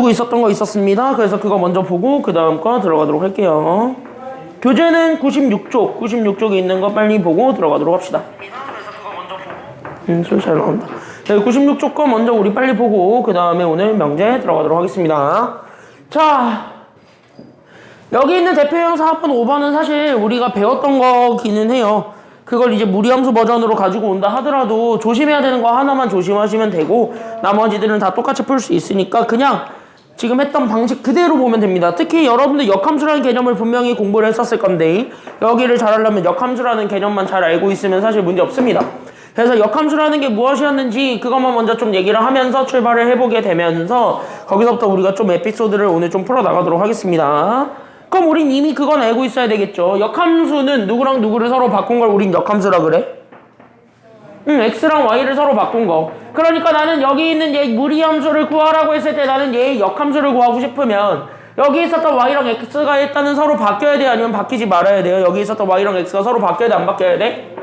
보고 있었던 거 있었습니다. 그래서 그거 먼저 보고 그 다음 거 들어가도록 할게요. 교재는 96쪽에 있는 거 빨리 보고 들어가도록 합시다. 소리 잘 나온다. 네, 96쪽 거 먼저 우리 빨리 보고 그 다음에 오늘 명제 들어가도록 하겠습니다. 자, 여기 있는 대표형 4번, 5번은 사실 우리가 배웠던 거기는 해요. 그걸 이제 무리함수 버전으로 가지고 온다 하더라도 조심해야 되는 거 하나만 조심하시면 되고 나머지들은 다 똑같이 풀 수 있으니까 그냥 지금 했던 방식 그대로 보면 됩니다. 특히 여러분들 역함수라는 개념을 분명히 공부를 했었을 건데 여기를 잘하려면 역함수라는 개념만 잘 알고 있으면 사실 문제 없습니다. 그래서 역함수라는 게 무엇이었는지 그것만 먼저 좀 얘기를 하면서 출발을 해보게 되면서 거기서부터 우리가 좀 에피소드를 오늘 좀 풀어나가도록 하겠습니다. 그럼 우린 이미 그건 알고 있어야 되겠죠. 역함수는 누구랑 누구를 서로 바꾼 걸 우린 역함수라 그래? x랑 y를 서로 바꾼 거. 그러니까 나는 여기 있는 얘 무리함수를 구하라고 했을 때 나는 얘의 역함수를 구하고 싶으면 여기 있었던 y랑 x가 일단은 서로 바뀌어야 돼요? 아니면 바뀌지 말아야 돼요? 여기 있었던 y랑 x가 서로 바뀌어야 돼? 안 바뀌어야 돼?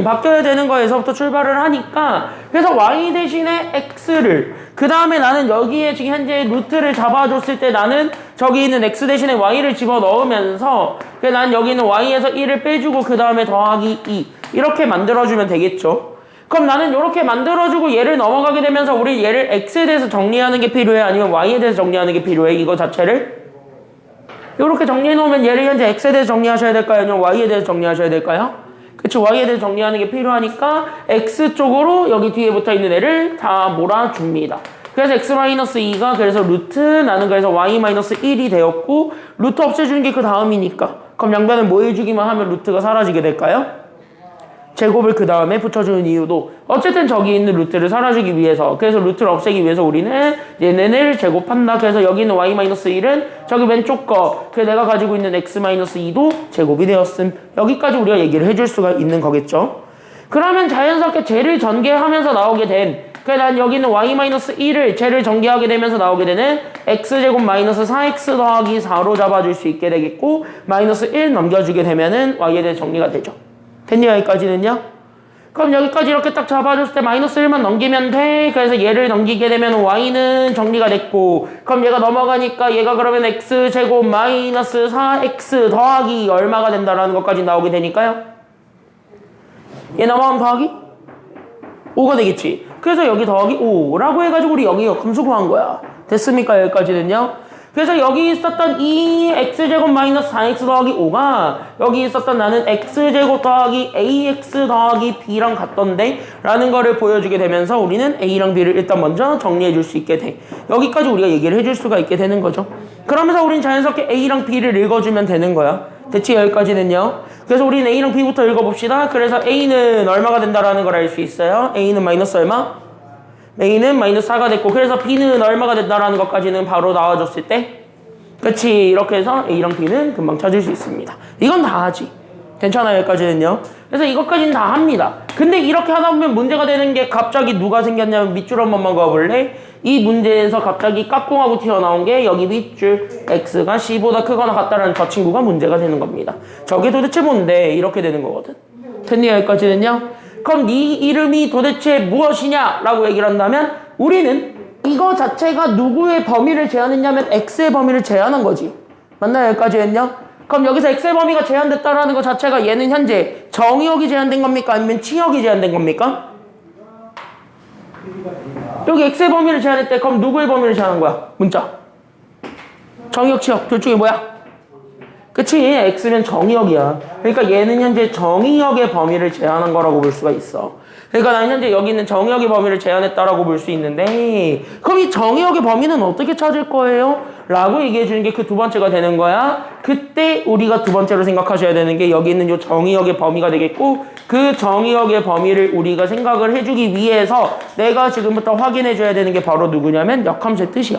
바뀌어야 되는 거에서부터 출발을 하니까 그래서 y 대신에 x를 그 다음에 나는 여기에 지금 현재 루트를 잡아줬을 때 나는 저기 있는 x 대신에 y를 집어넣으면서 난 여기 있는 y에서 1을 빼주고 그 다음에 더하기 2 이렇게 만들어주면 되겠죠. 그럼 나는 이렇게 만들어주고 얘를 넘어가게 되면서 우리 얘를 x에 대해서 정리하는 게 필요해? 아니면 y에 대해서 정리하는 게 필요해? 이거 자체를? 이렇게 정리해 놓으면 얘를 현재 x에 대해서 정리하셔야 될까요? 아니면 y에 대해서 정리하셔야 될까요? 그쵸, y에 대해서 정리하는 게 필요하니까 x쪽으로 여기 뒤에 붙어있는 애를 다 몰아줍니다. 그래서 x-2가 그래서 루트 나는 그래서 y-1이 되었고 루트 없애주는 게 그 다음이니까 그럼 양변을 뭐 해주기만 하면 루트가 사라지게 될까요? 제곱을 그 다음에 붙여주는 이유도 어쨌든 저기 있는 루트를 사라지기 위해서 그래서 루트를 없애기 위해서 우리는 얘네를 제곱한다. 그래서 여기 있는 y-1은 저기 왼쪽 거 그 내가 가지고 있는 x-2도 제곱이 되었음. 여기까지 우리가 얘기를 해줄 수가 있는 거겠죠. 그러면 자연스럽게 쟤를 전개하면서 나오게 된 난 여기 있는 y-1을 쟤를 전개하게 되면서 나오게 되는 x제곱 마이너스 4x 더하기 4로 잡아줄 수 있게 되겠고 마이너스 1 넘겨주게 되면은 y에 대해 정리가 되죠. 됐냐 여기까지는요? 그럼 여기까지 이렇게 딱 잡아줬을 때 마이너스 1만 넘기면 돼. 그래서 얘를 넘기게 되면 y는 정리가 됐고 그럼 얘가 넘어가니까 얘가 그러면 x제곱 마이너스 4x 더하기 얼마가 된다라는 것까지 나오게 되니까요. 얘 넘어가면 더하기 5가 되겠지. 그래서 여기 더하기 5라고 해가지고 우리 여기 역함수 구한 거야. 됐습니까 여기까지는요? 그래서 여기 있었던 이 x제곱 마이너스 4x 더하기 5가 여기 있었던 나는 x제곱 더하기 ax 더하기 b랑 같던데 라는 거를 보여주게 되면서 우리는 a랑 b를 일단 먼저 정리해 줄 수 있게 돼. 여기까지 우리가 얘기를 해줄 수가 있게 되는 거죠. 그러면서 우린 자연스럽게 a랑 b를 읽어주면 되는 거야. 대체 여기까지는요. 그래서 우리는 a랑 b부터 읽어봅시다. 그래서 a는 얼마가 된다라는 걸 알 수 있어요. a는 마이너스 얼마? a는 마이너스 4가 됐고 그래서 b는 얼마가 된다라는 것까지는 바로 나와줬을 때 그치 이렇게 해서 a랑 b는 금방 찾을 수 있습니다. 이건 다 하지. 괜찮아요 여기까지는요. 그래서 이것까지는 다 합니다. 근데 이렇게 하다 보면 문제가 되는 게 갑자기 누가 생겼냐면 밑줄 한 번만 그어볼래? 이 문제에서 갑자기 까꿍하고 튀어나온 게 여기 밑줄 x가 c보다 크거나 같다라는 저 친구가 문제가 되는 겁니다. 저게 도대체 뭔데 이렇게 되는 거거든. 됐니 여기까지는요? 그럼 네 이름이 도대체 무엇이냐 라고 얘기를 한다면 우리는 이거 자체가 누구의 범위를 제한했냐면 x의 범위를 제한한 거지. 맞나요 여기까지는요? 그럼 여기서 x의 범위가 제한됐다라는 것 자체가 얘는 현재 정의역이 제한된 겁니까? 아니면 치역이 제한된 겁니까? 여기 x의 범위를 제한했대. 그럼 누구의 범위를 제한한 거야? 문자. 정의역, 치역 둘 중에 뭐야? 그치? x는 정의역이야. 그러니까 얘는 현재 정의역의 범위를 제한한 거라고 볼 수가 있어. 그러니까 나는 현재 여기 있는 정의역의 범위를 제한했다라고 볼 수 있는데 그럼 이 정의역의 범위는 어떻게 찾을 거예요? 라고 얘기해 주는 게 그 두 번째가 되는 거야. 그때 우리가 두 번째로 생각하셔야 되는 게 여기 있는 이 정의역의 범위가 되겠고 그 정의역의 범위를 우리가 생각을 해주기 위해서 내가 지금부터 확인해 줘야 되는 게 바로 누구냐면 역함수의 뜻이야.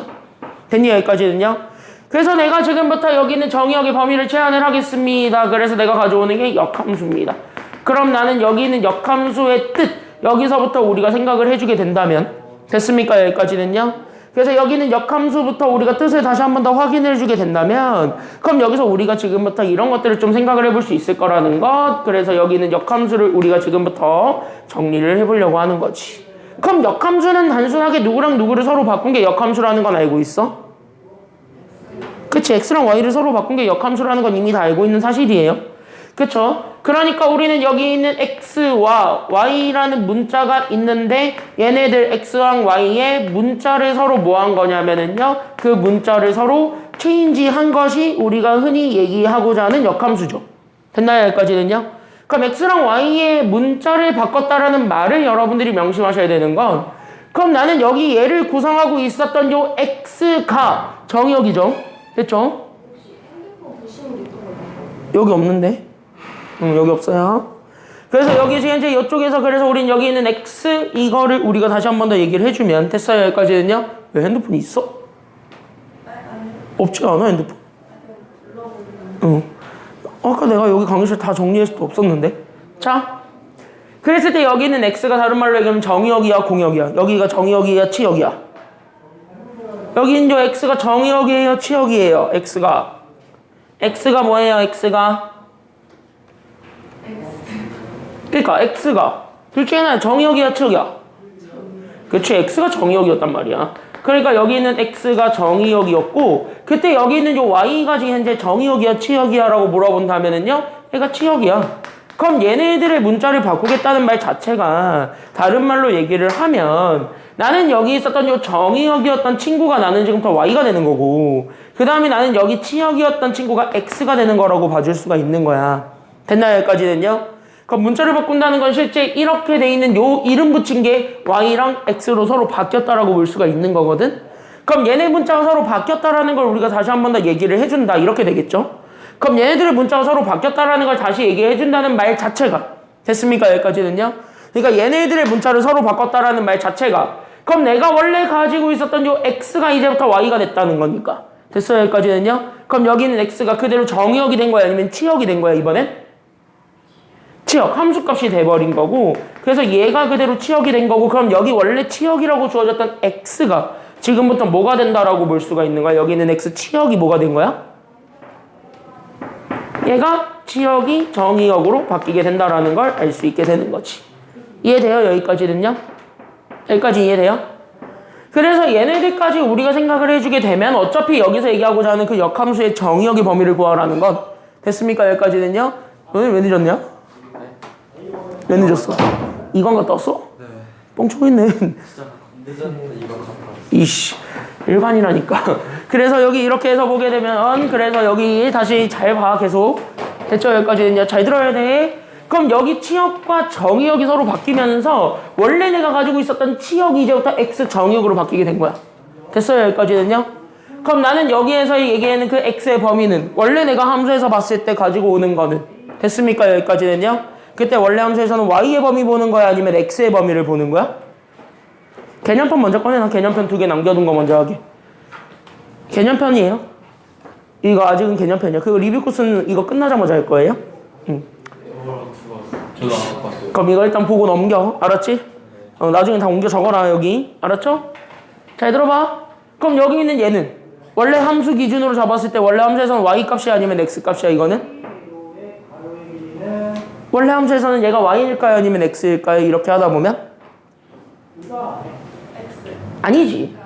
됐니 여기까지는요? 그래서 내가 지금부터 여기 있는 정의역의 범위를 제한을 하겠습니다. 그래서 내가 가져오는 게 역함수입니다. 그럼 나는 여기 있는 역함수의 뜻 여기서부터 우리가 생각을 해주게 된다면 됐습니까 여기까지는요? 그래서 여기 있는 역함수부터 우리가 뜻을 다시 한 번 더 확인해 주게 된다면 그럼 여기서 우리가 지금부터 이런 것들을 좀 생각을 해볼 수 있을 거라는 것. 그래서 여기 있는 역함수를 우리가 지금부터 정리를 해보려고 하는 거지. 그럼 역함수는 단순하게 누구랑 누구를 서로 바꾼 게 역함수라는 건 알고 있어? 그치, x랑 y를 서로 바꾼 게 역함수라는 건 이미 다 알고 있는 사실이에요. 그쵸? 그러니까 우리는 여기 있는 x와 y라는 문자가 있는데 얘네들 x랑 y의 문자를 서로 뭐 한 거냐면은요, 그 문자를 서로 체인지한 것이 우리가 흔히 얘기하고자 하는 역함수죠. 됐나요? 여기까지는요? 그럼 x랑 y의 문자를 바꿨다라는 말을 여러분들이 명심하셔야 되는 건, 그럼 나는 여기 얘를 구성하고 있었던 요 x가 정의역이죠. 됐죠? 여기 없는데? 여기 없어요. 그래서 여기 지금 이제 이쪽에서 그래서 우린 여기 있는 x 이거를 우리가 다시 한 번 더 얘기를 해주면 됐어요. 여기까지는요. 왜 핸드폰이 있어? 없지 않아 핸드폰? 응. 아까 내가 여기 강의실 다 정리했을 때 없었는데. 자, 그랬을 때 여기 있는 x가 다른 말로 얘기하면 정의역이야 공역이야? 여기가 정의역이야 치역이야? 여기 있는 요 x가 정의역이에요 치역이에요? x가 뭐예요? x가 그러니까 x가 둘 중에 하나 정의역이야 치역이야? 그치, x가 정의역이었단 말이야. 그러니까 여기 있는 x가 정의역이었고, 그때 여기 있는 요 y가 지금 현재 정의역이야 치역이야 라고 물어본다면은요, 얘가 치역이야. 그럼 얘네들의 문자를 바꾸겠다는 말 자체가 다른 말로 얘기를 하면 나는 여기 있었던 요 정의역이었던 친구가 나는 지금부터 y가 되는 거고, 그 다음에 나는 여기 치역이었던 친구가 x가 되는 거라고 봐줄 수가 있는 거야. 됐나요? 여기까지는요? 그럼 문자를 바꾼다는 건 실제 이렇게 돼 있는 요 이름 붙인 게 y랑 x로 서로 바뀌었다라고 볼 수가 있는 거거든. 그럼 얘네 문자가 서로 바뀌었다라는 걸 우리가 다시 한 번 더 얘기를 해준다 이렇게 되겠죠. 그럼 얘네들의 문자가 서로 바뀌었다라는 걸 다시 얘기해 준다는 말 자체가 됐습니까? 여기까지는요. 그러니까 얘네들의 문자를 서로 바꿨다라는 말 자체가, 그럼 내가 원래 가지고 있었던 요 x가 이제부터 y가 됐다는 거니까. 됐어요? 여기까지는요. 그럼 여기는 x가 그대로 정의역이 된 거야 아니면 치역이 된 거야 이번엔? 치역, 함수값이 돼버린 거고, 그래서 얘가 그대로 치역이 된 거고, 그럼 여기 원래 치역이라고 주어졌던 x가 지금부터 뭐가 된다라고 볼 수가 있는 거야? 여기 있는 x 치역이 뭐가 된 거야? 얘가 치역이 정의역으로 바뀌게 된다라는 걸 알 수 있게 되는 거지. 이해돼요? 여기까지는요? 여기까지 이해돼요? 그래서 얘네들까지 우리가 생각을 해주게 되면 어차피 여기서 얘기하고자 하는 그 역함수의 정의역의 범위를 구하라는 건 됐습니까? 여기까지는요? 오늘 왜 늦었냐? 왜 늦었어? 이건가 떴어? 네. 뻥쳐있네. 진짜 늦었는데 이거 갚아. 이씨, 일반이라니까. 그래서 여기 이렇게 해서 보게 되면, 그래서 여기 다시 잘 봐, 계속. 됐죠? 여기까지는 잘 들어야 돼. 그럼 여기 치역과 정의역이 서로 바뀌면서 원래 내가 가지고 있었던 치역이 이제부터 x 정의역으로 바뀌게 된 거야. 됐어요? 여기까지는요? 그럼 나는 여기에서 얘기하는 그 x의 범위는 원래 내가 함수에서 봤을 때 가지고 오는 거는 됐습니까? 여기까지는요? 그때 원래 함수에서는 y의 범위 보는 거야 아니면 x의 범위를 보는 거야? 개념편 먼저 꺼내놔. 개념편 2개 남겨둔 거 먼저 하게. 개념편이에요. 이거 아직은 개념편이야. 그리고 리뷰 코스는 이거 끝나자마자 할 거예요. 응. 저도 안 봤어요. 그럼 이거 일단 보고 넘겨. 알았지? 나중에 다 옮겨 적어라 여기. 알았죠? 잘 들어봐. 그럼 여기 있는 얘는 원래 함수 기준으로 잡았을 때 원래 함수에서는 y 값이야 아니면 x 값이야 이거는? 원래 함수에서는 얘가 y일까요 아니면 x일까요? 이렇게 하다 보면? 아니지.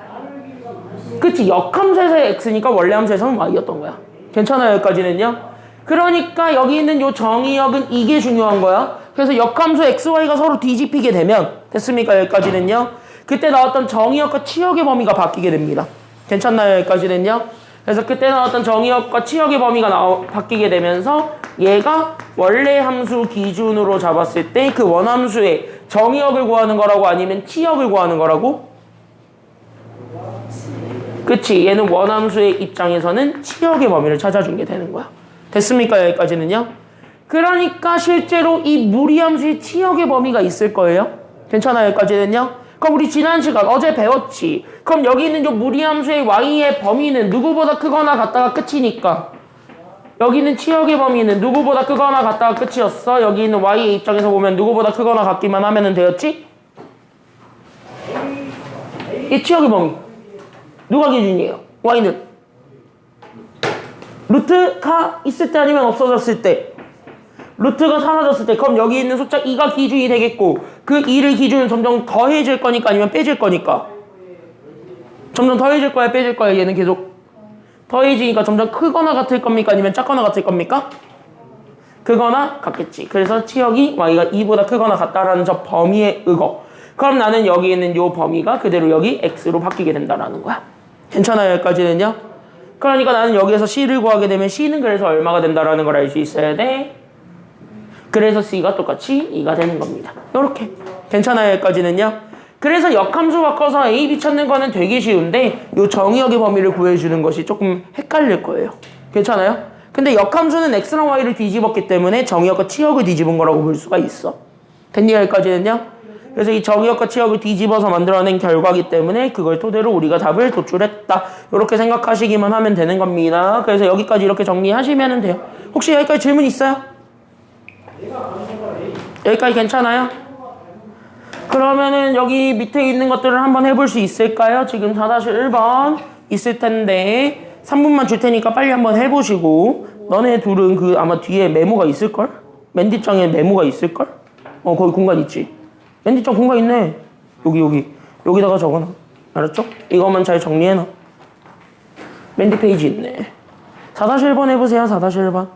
그치, 역함수에서의 x니까 원래 함수에서는 y였던 거야. 괜찮아요? 여기까지는요? 그러니까 여기 있는 요 정의역은 이게 중요한 거야. 그래서 역함수 x, y가 서로 뒤집히게 되면 됐습니까? 여기까지는요? 그때 나왔던 정의역과 치역의 범위가 바뀌게 됩니다. 괜찮나요? 여기까지는요? 그래서 그때 나왔던 정의역과 치역의 범위가 바뀌게 되면서 얘가 원래 함수 기준으로 잡았을 때 그 원함수의 정의역을 구하는 거라고 아니면 치역을 구하는 거라고? 그치, 얘는 원함수의 입장에서는 치역의 범위를 찾아준 게 되는 거야. 됐습니까? 여기까지는요? 그러니까 실제로 이 무리함수의 치역의 범위가 있을 거예요. 괜찮아요? 여기까지는요? 그럼 우리 지난 시간 어제 배웠지. 그럼 여기 있는 요 무리함수의 y의 범위는 누구보다 크거나 같다가 끝이니까 여기 있는 치역의 범위는 누구보다 크거나 같다가 끝이었어. 여기 있는 y의 입장에서 보면 누구보다 크거나 같기만 하면 되었지? 이 치역의 범위 누가 기준이에요? y는 루트가 있을 때 아니면 없어졌을 때 루트가 사라졌을 때 그럼 여기 있는 숫자 2가 기준이 되겠고 그 2를 기준으로 점점 더해질 거니까 아니면 빼질 거니까 점점 더해질 거야 빼질 거야 얘는 계속 더해지니까 점점 크거나 같을 겁니까 아니면 작거나 같을 겁니까? 크거나 같겠지. 그래서 치역이 y가 2보다 크거나 같다라는 저 범위의 의거. 그럼 나는 여기 있는 요 범위가 그대로 여기 x로 바뀌게 된다라는 거야. 괜찮아요 여기까지는요? 그러니까 나는 여기에서 c를 구하게 되면 c는 그래서 얼마가 된다라는 걸 알 수 있어야 돼. 그래서 c가 똑같이 2가 되는 겁니다. 요렇게 괜찮아요 여기까지는요? 그래서 역함수 바꿔서 a, b 찾는 거는 되게 쉬운데 요 정의역의 범위를 구해주는 것이 조금 헷갈릴 거예요. 괜찮아요? 근데 역함수는 x랑 y를 뒤집었기 때문에 정의역과 치역을 뒤집은 거라고 볼 수가 있어. 됐니 여기까지는요? 그래서 이 정의역과 치역을 뒤집어서 만들어낸 결과기 때문에 그걸 토대로 우리가 답을 도출했다. 이렇게 생각하시기만 하면 되는 겁니다. 그래서 여기까지 이렇게 정리하시면 돼요. 혹시 여기까지 질문 있어요? 여기까지 괜찮아요? 그러면은 여기 밑에 있는 것들을 한번 해볼 수 있을까요? 지금 4-1번 있을 텐데 3분만 줄 테니까 빨리 한번 해보시고 너네 둘은 그 아마 뒤에 메모가 있을걸? 맨 뒷장에 메모가 있을걸? 거기 공간 있지? 맨 뒷장 공간 있네. 여기다가 적어놔. 알았죠? 이것만 잘 정리해놔. 맨 뒷 페이지 있네. 4-1번 해보세요. 4-1번.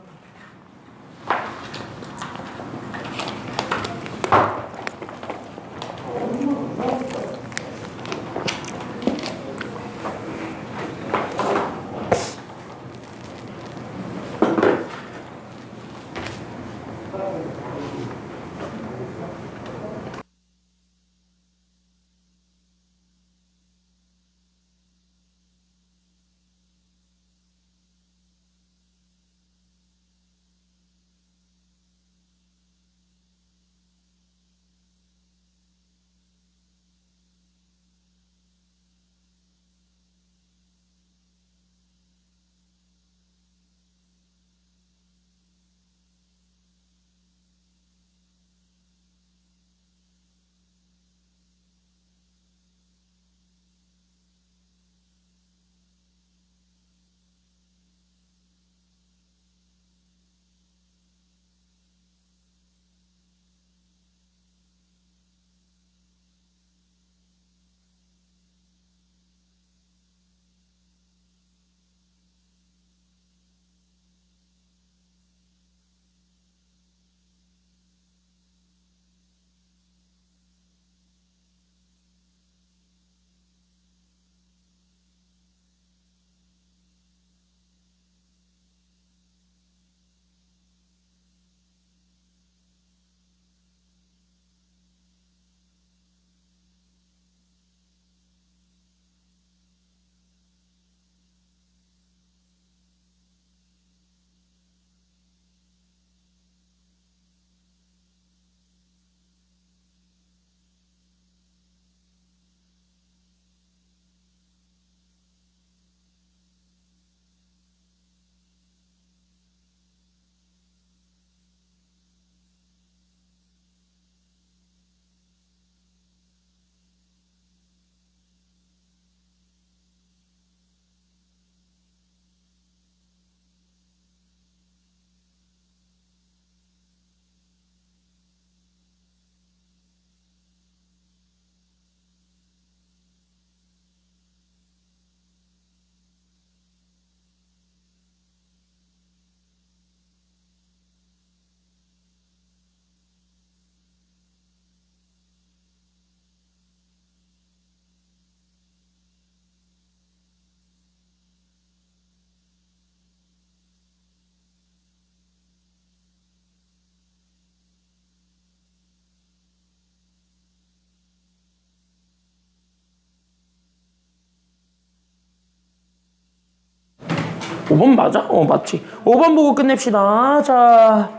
오 번 맞아? 맞지. 5번 보고 끝냅시다. 자,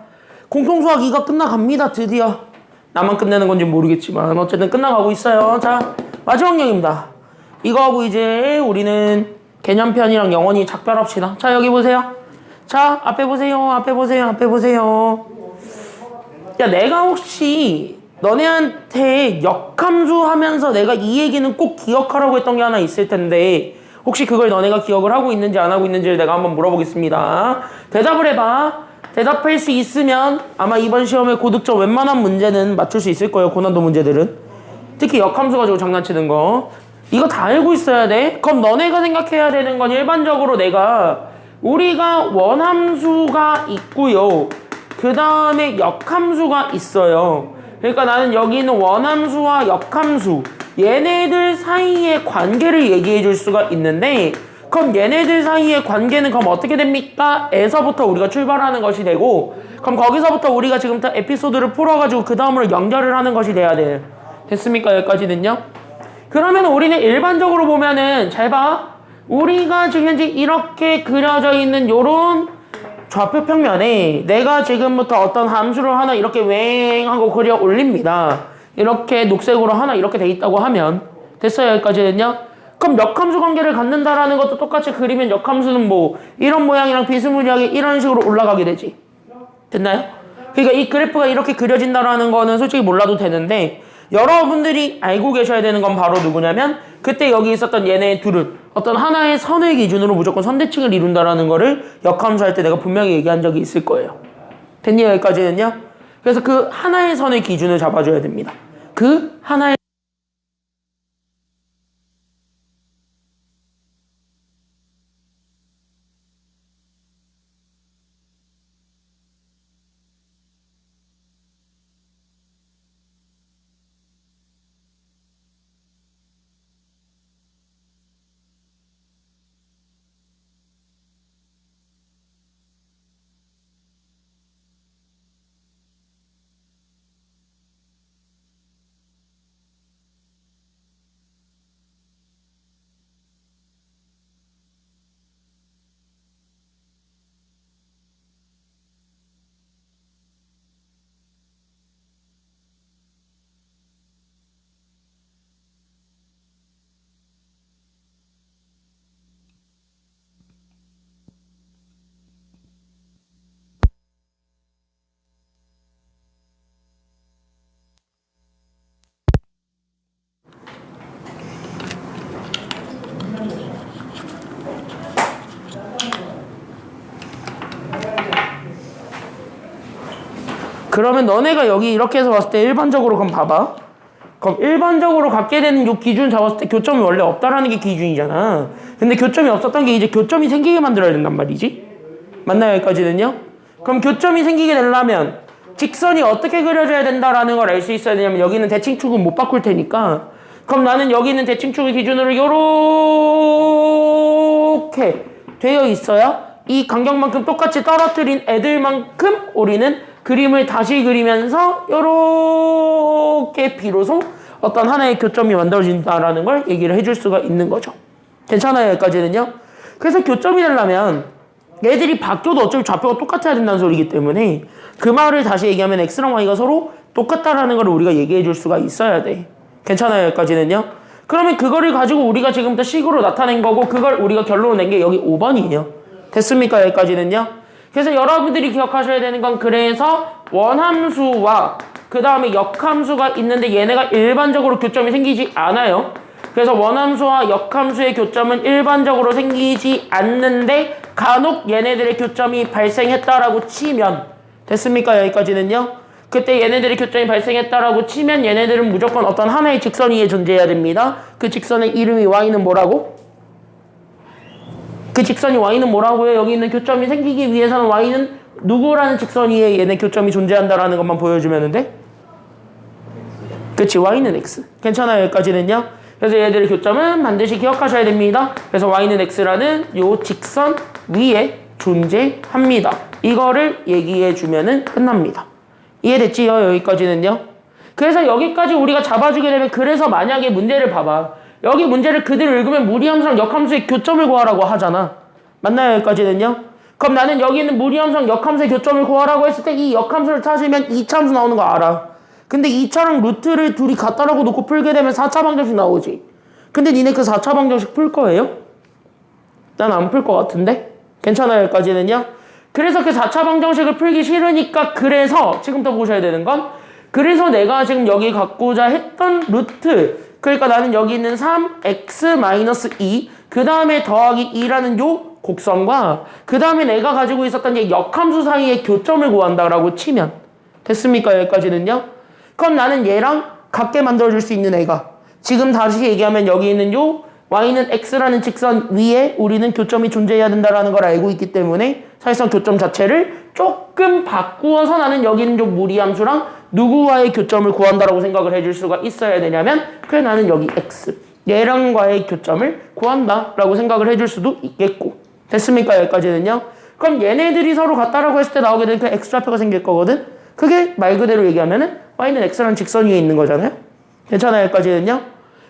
공통수학 2가 끝나갑니다. 드디어. 나만 끝내는 건지 모르겠지만 어쨌든 끝나가고 있어요. 자, 마지막 영입니다. 이거하고 이제 우리는 개념편이랑 영원히 작별합시다. 자, 여기 보세요. 자, 앞에 보세요. 앞에 보세요. 앞에 보세요. 야, 내가 혹시 너네한테 역함수 하면서 내가 이 얘기는 꼭 기억하라고 했던 게 하나 있을 텐데 혹시 그걸 너네가 기억을 하고 있는지 안 하고 있는지를 내가 한번 물어보겠습니다. 대답을 해봐. 대답할 수 있으면 아마 이번 시험에 고득점 웬만한 문제는 맞출 수 있을 거예요. 고난도 문제들은. 특히 역함수 가지고 장난치는 거. 이거 다 알고 있어야 돼. 그럼 너네가 생각해야 되는 건 일반적으로 우리가 원함수가 있고요. 그 다음에 역함수가 있어요. 그러니까 나는 여기 있는 원함수와 역함수 얘네들 사이의 관계를 얘기해 줄 수가 있는데 그럼 얘네들 사이의 관계는 그럼 어떻게 됩니까? 에서부터 우리가 출발하는 것이 되고 그럼 거기서부터 우리가 지금부터 에피소드를 풀어가지고 그 다음으로 연결을 하는 것이 돼야 돼. 됐습니까? 여기까지는요? 그러면 우리는 일반적으로 보면은 잘 봐. 우리가 지금 현재 이렇게 그려져 있는 요런 좌표 평면에 내가 지금부터 어떤 함수를 하나 이렇게 웽하고 그려 올립니다. 이렇게 녹색으로 하나 이렇게 돼 있다고 하면 됐어요? 여기까지는요? 그럼 역함수 관계를 갖는다라는 것도 똑같이 그리면 역함수는 뭐 이런 모양이랑 비스무리하게 이런 식으로 올라가게 되지. 됐나요? 그러니까 이 그래프가 이렇게 그려진다라는 거는 솔직히 몰라도 되는데 여러분들이 알고 계셔야 되는 건 바로 누구냐면 그때 여기 있었던 얘네 둘은 어떤 하나의 선을 기준으로 무조건 선대칭을 이룬다라는 거를 역함수 할 때 내가 분명히 얘기한 적이 있을 거예요. 됐니? 여기까지는요? 그래서 그 하나의 선의 기준을 잡아줘야 됩니다. 그 하나의 그러면 너네가 여기 이렇게 해서 봤을 때 일반적으로 그럼 봐봐. 그럼 일반적으로 갖게 되는 요 기준 잡았을 때 교점이 원래 없다라는 게 기준이잖아. 근데 교점이 없었던 게 이제 교점이 생기게 만들어야 된단 말이지. 맞나요? 여기까지는요? 그럼 교점이 생기게 되려면 직선이 어떻게 그려져야 된다라는 걸 알 수 있어야 되냐면 여기는 대칭축은 못 바꿀 테니까 그럼 나는 여기 있는 대칭축을 기준으로 요렇게 되어 있어야 이 간격만큼 똑같이 떨어뜨린 애들만큼 우리는 그림을 다시 그리면서 요렇게 비로소 어떤 하나의 교점이 만들어진다라는 걸 얘기를 해줄 수가 있는 거죠. 괜찮아요? 여기까지는요? 그래서 교점이 되려면 얘들이 바뀌어도 어차피 좌표가 똑같아야 된다는 소리이기 때문에 그 말을 다시 얘기하면 x랑 y가 서로 똑같다라는 걸 우리가 얘기해 줄 수가 있어야 돼. 괜찮아요? 여기까지는요? 그러면 그거를 가지고 우리가 지금부터 식으로 나타낸 거고 그걸 우리가 결론을 낸 게 여기 5번이에요. 됐습니까? 여기까지는요? 그래서 여러분들이 기억하셔야 되는 건 그래서 원함수와 그 다음에 역함수가 있는데 얘네가 일반적으로 교점이 생기지 않아요. 그래서 원함수와 역함수의 교점은 일반적으로 생기지 않는데 간혹 얘네들의 교점이 발생했다라고 치면 됐습니까? 여기까지는요. 그때 얘네들의 교점이 발생했다라고 치면 얘네들은 무조건 어떤 하나의 직선 위에 존재해야 됩니다. 그 직선의 이름이 y는 뭐라고? 그 직선이 y는 뭐라고요? 여기 있는 교점이 생기기 위해서는 y는 누구라는 직선 위에 얘네 교점이 존재한다라는 것만 보여주면 돼? 그치, y는 x. 괜찮아요? 여기까지는요? 그래서 얘들의 교점은 반드시 기억하셔야 됩니다. 그래서 y는 x라는 요 직선 위에 존재합니다. 이거를 얘기해주면은 끝납니다. 이해됐지요? 여기까지는요? 그래서 여기까지 우리가 잡아주게 되면 그래서 만약에 문제를 봐봐. 여기 문제를 그대로 읽으면 무리함수랑 역함수의 교점을 구하라고 하잖아. 맞나요? 여기까지는요? 그럼 나는 여기 있는 무리함수랑 역함수의 교점을 구하라고 했을 때 이 역함수를 찾으면 2차 함수 나오는 거 알아. 근데 2차랑 루트를 둘이 같다라고 놓고 풀게 되면 4차 방정식 나오지. 근데 니네 그 4차 방정식 풀 거예요? 난 안 풀 것 같은데? 괜찮아요? 여기까지는요? 그래서 그 4차 방정식을 풀기 싫으니까 그래서 지금부터 보셔야 되는 건 그래서 내가 지금 여기 갖고자 했던 루트 그러니까 나는 여기 있는 3x-2 그 다음에 더하기 2라는 요 곡선과 그 다음에 내가 가지고 있었던 이 역함수 사이의 교점을 구한다라고 치면 됐습니까? 여기까지는요. 그럼 나는 얘랑 같게 만들어줄 수 있는 애가 지금 다시 얘기하면 여기 있는 요 y는 x라는 직선 위에 우리는 교점이 존재해야 된다는 걸 알고 있기 때문에 사실상 교점 자체를 조금 바꾸어서 나는 여기 있는 요 무리함수랑 누구와의 교점을 구한다라고 생각을 해줄 수가 있어야 되냐면 그래 나는 여기 x 얘랑과의 교점을 구한다라고 생각을 해줄 수도 있겠고 됐습니까? 여기까지는요. 그럼 얘네들이 서로 같다라고 했을 때 나오게 되는 그 x좌표가 생길 거거든. 그게 말 그대로 얘기하면은 y는 x라는 직선 위에 있는 거잖아요. 괜찮아요? 여기까지는요.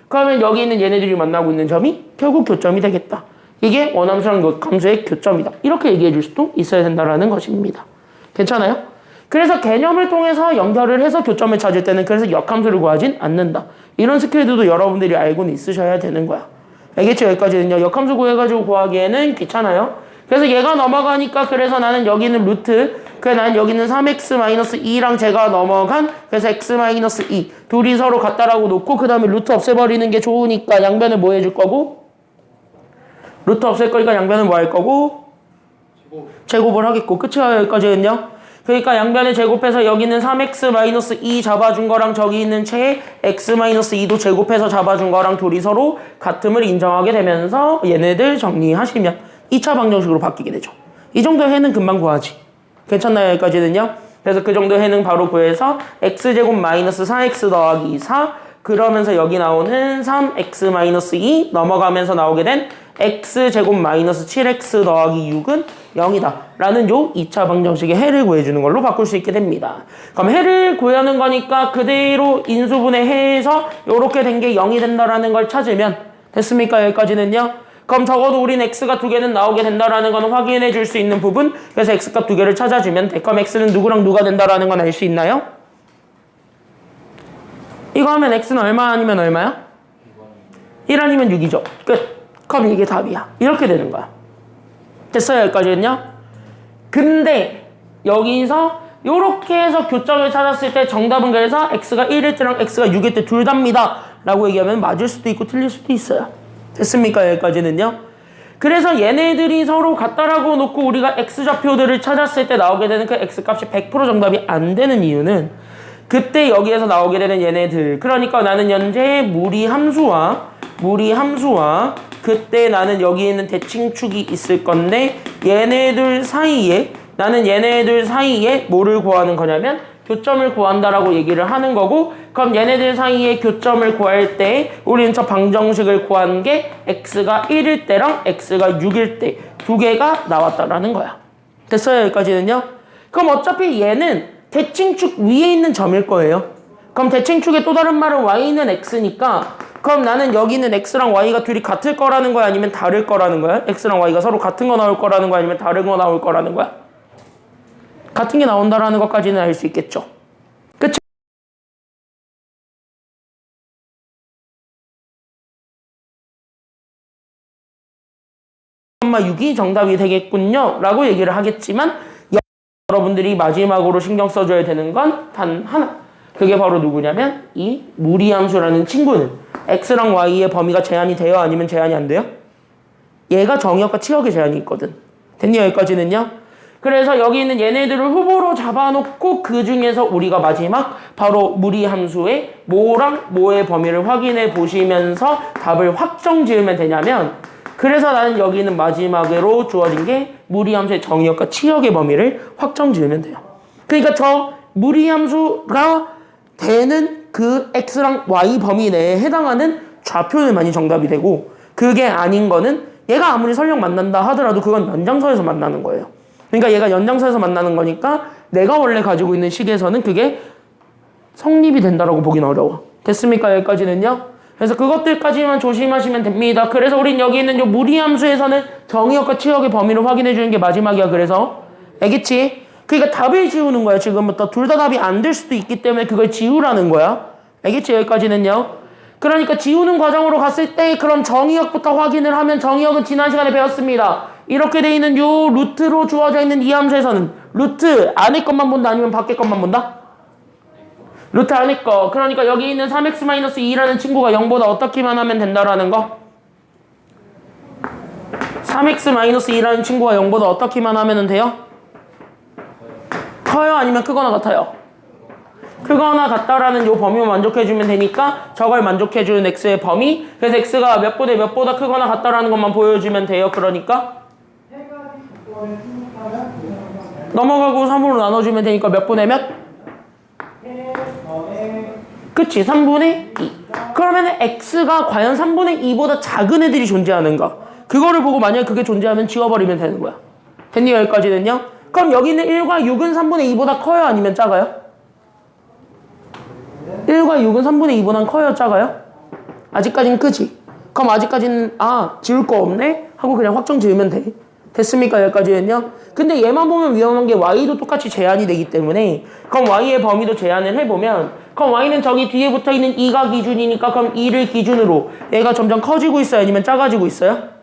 그러면 여기 있는 얘네들이 만나고 있는 점이 결국 교점이 되겠다. 이게 원함수랑 역함수의 교점이다. 이렇게 얘기해 줄 수도 있어야 된다는 것입니다. 괜찮아요? 그래서 개념을 통해서 연결을 해서 교점을 찾을 때는 그래서 역함수를 구하진 않는다. 이런 스킬들도 여러분들이 알고는 있으셔야 되는 거야. 알겠죠? 여기까지는요. 역함수 구해가지고 구하기에는 귀찮아요. 그래서 얘가 넘어가니까 그래서 나는 여기는 루트 그래 나는 여기는 3x-2랑 제가 넘어간 그래서 x-2 둘이 서로 같다라고 놓고 그 다음에 루트 없애버리는 게 좋으니까 양변을 뭐 해줄 거고 루트 없앨 거니까 양변은 뭐 할 거고 제곱을 하겠고 끝이야 여기까지는요. 그러니까 양변을 제곱해서 여기는 3x-2 잡아준 거랑 저기 있는 채 x-2도 제곱해서 잡아준 거랑 둘이 서로 같음을 인정하게 되면서 얘네들 정리하시면 2차 방정식으로 바뀌게 되죠. 이 정도 해는 금방 구하지. 괜찮나요? 여기까지는요. 그래서 그 정도 해는 바로 구해서 x제곱 마이너스 4x 더하기 4 그러면서 여기 나오는 3x-2 넘어가면서 나오게 된 x제곱 마이너스 7x 더하기 6은 0이다 라는 요 2차 방정식의 해를 구해주는 걸로 바꿀 수 있게 됩니다. 그럼 해를 구하는 거니까 그대로 인수분해 해서 요렇게 된 게 0이 된다라는 걸 찾으면 됐습니까? 여기까지는요. 그럼 적어도 우린 x가 두 개는 나오게 된다라는 건 확인해 줄 수 있는 부분 그래서 x값 두 개를 찾아주면 돼. 그럼 x는 누구랑 누가 된다라는 건 알 수 있나요? 이거 하면 x는 얼마 아니면 얼마야? 1 아니면 6이죠. 끝. 그럼 이게 답이야. 이렇게 되는 거야. 됐어요? 여기까지는요? 근데 여기서 요렇게 해서 교점을 찾았을 때 정답은 그래서 x가 1일 때랑 x가 6일 때 둘 답니다 라고 얘기하면 맞을 수도 있고 틀릴 수도 있어요. 됐습니까? 여기까지는요. 그래서 얘네들이 서로 같다라고 놓고 우리가 x좌표들을 찾았을 때 나오게 되는 그 x값이 100% 정답이 안 되는 이유는 그때 여기에서 나오게 되는 얘네들 그러니까 나는 현재 무리함수와 그때 나는 여기 있는 대칭축이 있을 건데 얘네들 사이에 나는 얘네들 사이에 뭐를 구하는 거냐면 교점을 구한다라고 얘기를 하는 거고 그럼 얘네들 사이에 교점을 구할 때 우리는 저 방정식을 구한 게 x가 1일 때랑 x가 6일 때 두 개가 나왔다라는 거야. 됐어요? 여기까지는요? 그럼 어차피 얘는 대칭축 위에 있는 점일 거예요. 그럼 대칭축의 또 다른 말은 y는 x니까 그럼 나는 여기는 x랑 y가 둘이 같을 거라는 거야? 아니면 다를 거라는 거야? x랑 y가 서로 같은 거 나올 거라는 거야? 아니면 다른 거 나올 거라는 거야? 같은 게 나온다라는 것까지는 알 수 있겠죠. 그치? 6이 정답이 되겠군요 라고 얘기를 하겠지만 여러분들이 마지막으로 신경 써줘야 되는 건 단 하나 그게 바로 누구냐면 이 무리함수라는 친구는 x랑 y의 범위가 제한이 돼요? 아니면 제한이 안 돼요? 얘가 정의역과 치역에 제한이 있거든. 됐니? 여기까지는요? 그래서 여기 있는 얘네들을 후보로 잡아놓고 그 중에서 우리가 마지막 바로 무리함수의 뭐랑 뭐의 범위를 확인해 보시면서 답을 확정 지으면 되냐면 그래서 나는 여기 있는 마지막으로 주어진 게 무리함수의 정의역과 치역의 범위를 확정 지으면 돼요. 그러니까 저 무리함수가 되는 그 x랑 y 범위 내에 해당하는 좌표들만이 정답이 되고 그게 아닌 거는 얘가 아무리 설령 만난다 하더라도 그건 연장선에서 만나는 거예요. 그러니까 얘가 연장선에서 만나는 거니까 내가 원래 가지고 있는 식에서는 그게 성립이 된다라고 보긴 어려워. 됐습니까? 여기까지는요? 그래서 그것들까지만 조심하시면 됩니다. 그래서 우린 여기 있는 요 무리함수에서는 정의역과 치역의 범위를 확인해 주는 게 마지막이야. 그래서 알겠지? 그러니까 답을 지우는 거야. 지금부터 둘 다 답이 안 될 수도 있기 때문에 그걸 지우라는 거야. 알겠지? 여기까지는요? 그러니까 지우는 과정으로 갔을 때 그럼 정의역부터 확인을 하면 정의역은 지난 시간에 배웠습니다. 이렇게 돼 있는 요 루트로 주어져 있는 이 함수에서는 루트 안에 것만 본다 아니면 밖에 것만 본다? 루트 안에 거. 그러니까 여기 있는 3x-2라는 친구가 0보다 어떻게만 하면 된다라는 거? 3x-2라는 친구가 0보다 어떻게만 하면 돼요? 커요? 아니면 크거나 같아요? 크거나 같다라는 요 범위만 만족해주면 되니까 저걸 만족해주는 x의 범위. 그래서 x가 몇 보다 몇보다 크거나 같다라는 것만 보여주면 돼요. 그러니까 넘어가고 3으로 나눠주면 되니까 몇 분의 몇? 그치, 3분의 2. 그러면 x가 과연 3분의 2보다 작은 애들이 존재하는가? 그거를 보고 만약에 그게 존재하면 지워버리면 되는 거야. 됐니? 여기까지는요? 그럼 여기 있는 1과 6은 3분의 2보다 커요? 아니면 작아요? 1과 6은 3분의 2보다 커요? 작아요? 아직까지는 크지? 그럼 아직까지는 지울 거 없네? 하고 그냥 확정 지으면 돼. 됐습니까? 여기까지는요? 근데 얘만 보면 위험한 게 y도 똑같이 제한이 되기 때문에 그럼 y의 범위도 제한을 해보면 그럼 y는 저기 뒤에 붙어있는 2가 기준이니까 그럼 2를 기준으로 얘가 점점 커지고 있어요? 아니면 작아지고 있어요?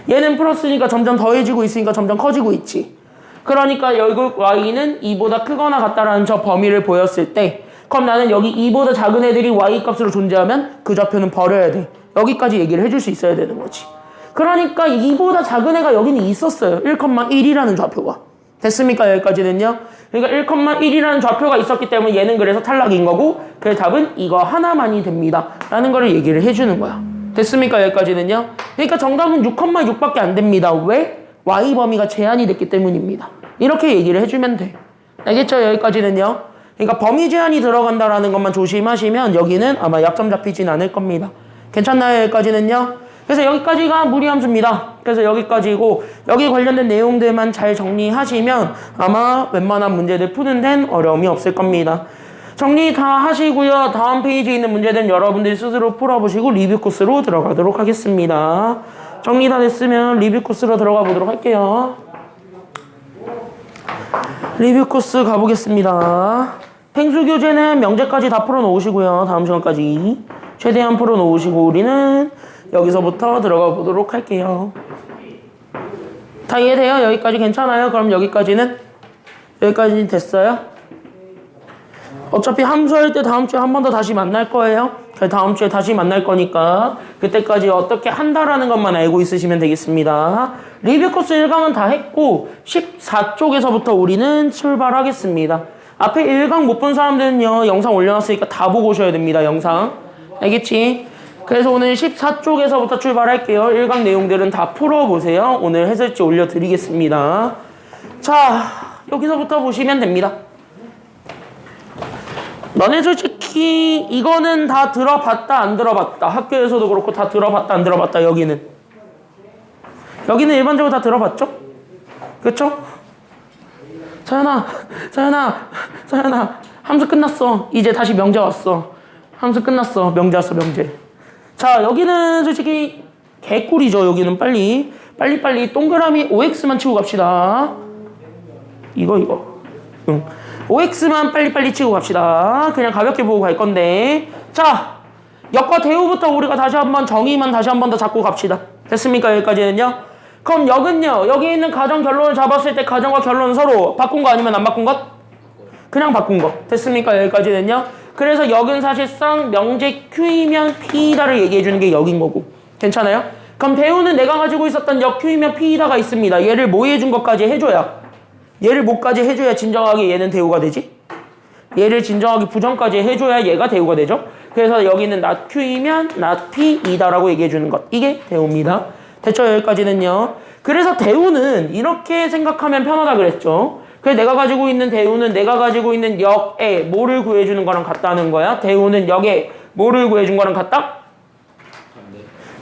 얘는 플러스니까 점점 더해지고 있으니까 점점 커지고 있지. 그러니까 여기 y는 2보다 크거나 같다라는 저 범위를 보였을 때 그럼 나는 여기 2보다 작은 애들이 y 값으로 존재하면 그 좌표는 버려야 돼. 여기까지 얘기를 해줄 수 있어야 되는 거지. 그러니까 2보다 작은 애가 여기는 있었어요. 1,1이라는 좌표가. 됐습니까? 여기까지는요. 그러니까 1,1이라는 좌표가 있었기 때문에 얘는 그래서 탈락인 거고 그 답은 이거 하나만이 됩니다. 라는 거를 얘기를 해주는 거야. 됐습니까? 여기까지는요. 그러니까 정답은 6,6밖에 안 됩니다. 왜? y 범위가 제한이 됐기 때문입니다. 이렇게 얘기를 해주면 돼. 알겠죠? 여기까지는요. 그러니까 범위 제한이 들어간다라는 것만 조심하시면 여기는 아마 약점 잡히진 않을 겁니다. 괜찮나요? 여기까지는요. 그래서 여기까지가 무리함수입니다. 그래서 여기까지고 여기 관련된 내용들만 잘 정리하시면 아마 웬만한 문제들 푸는 데는 어려움이 없을 겁니다. 정리 다 하시고요. 다음 페이지에 있는 문제들은 여러분들이 스스로 풀어보시고 리뷰 코스로 들어가도록 하겠습니다. 정리 다 됐으면 리뷰 코스로 들어가 보도록 할게요. 리뷰 코스 가보겠습니다. 펭수 교재는 명제까지 다 풀어놓으시고요. 다음 시간까지 최대한 풀어놓으시고 우리는 여기서부터 들어가 보도록 할게요. 다 이해돼요? 여기까지 괜찮아요? 그럼 여기까지는 됐어요? 어차피 함수할 때 다음 주에 한 번 더 다시 만날 거예요. 다음 주에 다시 만날 거니까 그때까지 어떻게 한다라는 것만 알고 있으시면 되겠습니다. 리뷰 코스 1강은 다 했고 14쪽에서부터 우리는 출발하겠습니다. 앞에 1강 못 본 사람들은요 영상 올려놨으니까 다 보고 오셔야 됩니다. 영상 알겠지? 그래서 오늘 14쪽에서부터 출발할게요. 1강 내용들은 다 풀어보세요. 오늘 해설지 올려드리겠습니다. 자, 여기서부터 보시면 됩니다. 너네 솔직히 이거는 다 들어봤다 안 들어봤다. 학교에서도 그렇고 다 들어봤다 안 들어봤다. 여기는 일반적으로 다 들어봤죠? 그쵸? 서연아 함수 끝났어. 이제 다시 명제 왔어. 함수 끝났어. 명제 왔어. 명제. 자, 여기는 솔직히 개꿀이죠. 여기는 빨리 동그라미 5x만 치고 갑시다. 이거 응. 5x만 빨리 치고 갑시다. 그냥 가볍게 보고 갈 건데. 자, 역과 대우부터 우리가 다시 한번 정의만 다시 한 번 더 잡고 갑시다. 됐습니까? 여기까지는요. 그럼 역은요. 여기 있는 가정 결론을 잡았을 때 가정과 결론은 서로 바꾼 거 아니면 안 바꾼 것? 그냥 바꾼 거. 됐습니까? 여기까지는요. 그래서 역은 사실상 명제 Q이면 P다를 얘기해 주는 게 역인 거고. 괜찮아요? 그럼 대우는 내가 가지고 있었던 역 Q이면 P다가 있습니다. 얘를 뭐 해준 것까지 해줘야. 얘를 뭐까지 해줘야 진정하게 얘는 대우가 되지? 얘를 진정하게 부정까지 해줘야 얘가 대우가 되죠? 그래서 여기는 not Q이면 not P이다라고 얘기해 주는 것. 이게 대우입니다. 됐죠? 여기까지는요. 그래서 대우는 이렇게 생각하면 편하다 그랬죠? 그래서 내가 가지고 있는 대우는 내가 가지고 있는 역에 뭐를 구해주는 거랑 같다는 거야. 대우는 역에 뭐를 구해준 거랑 같다?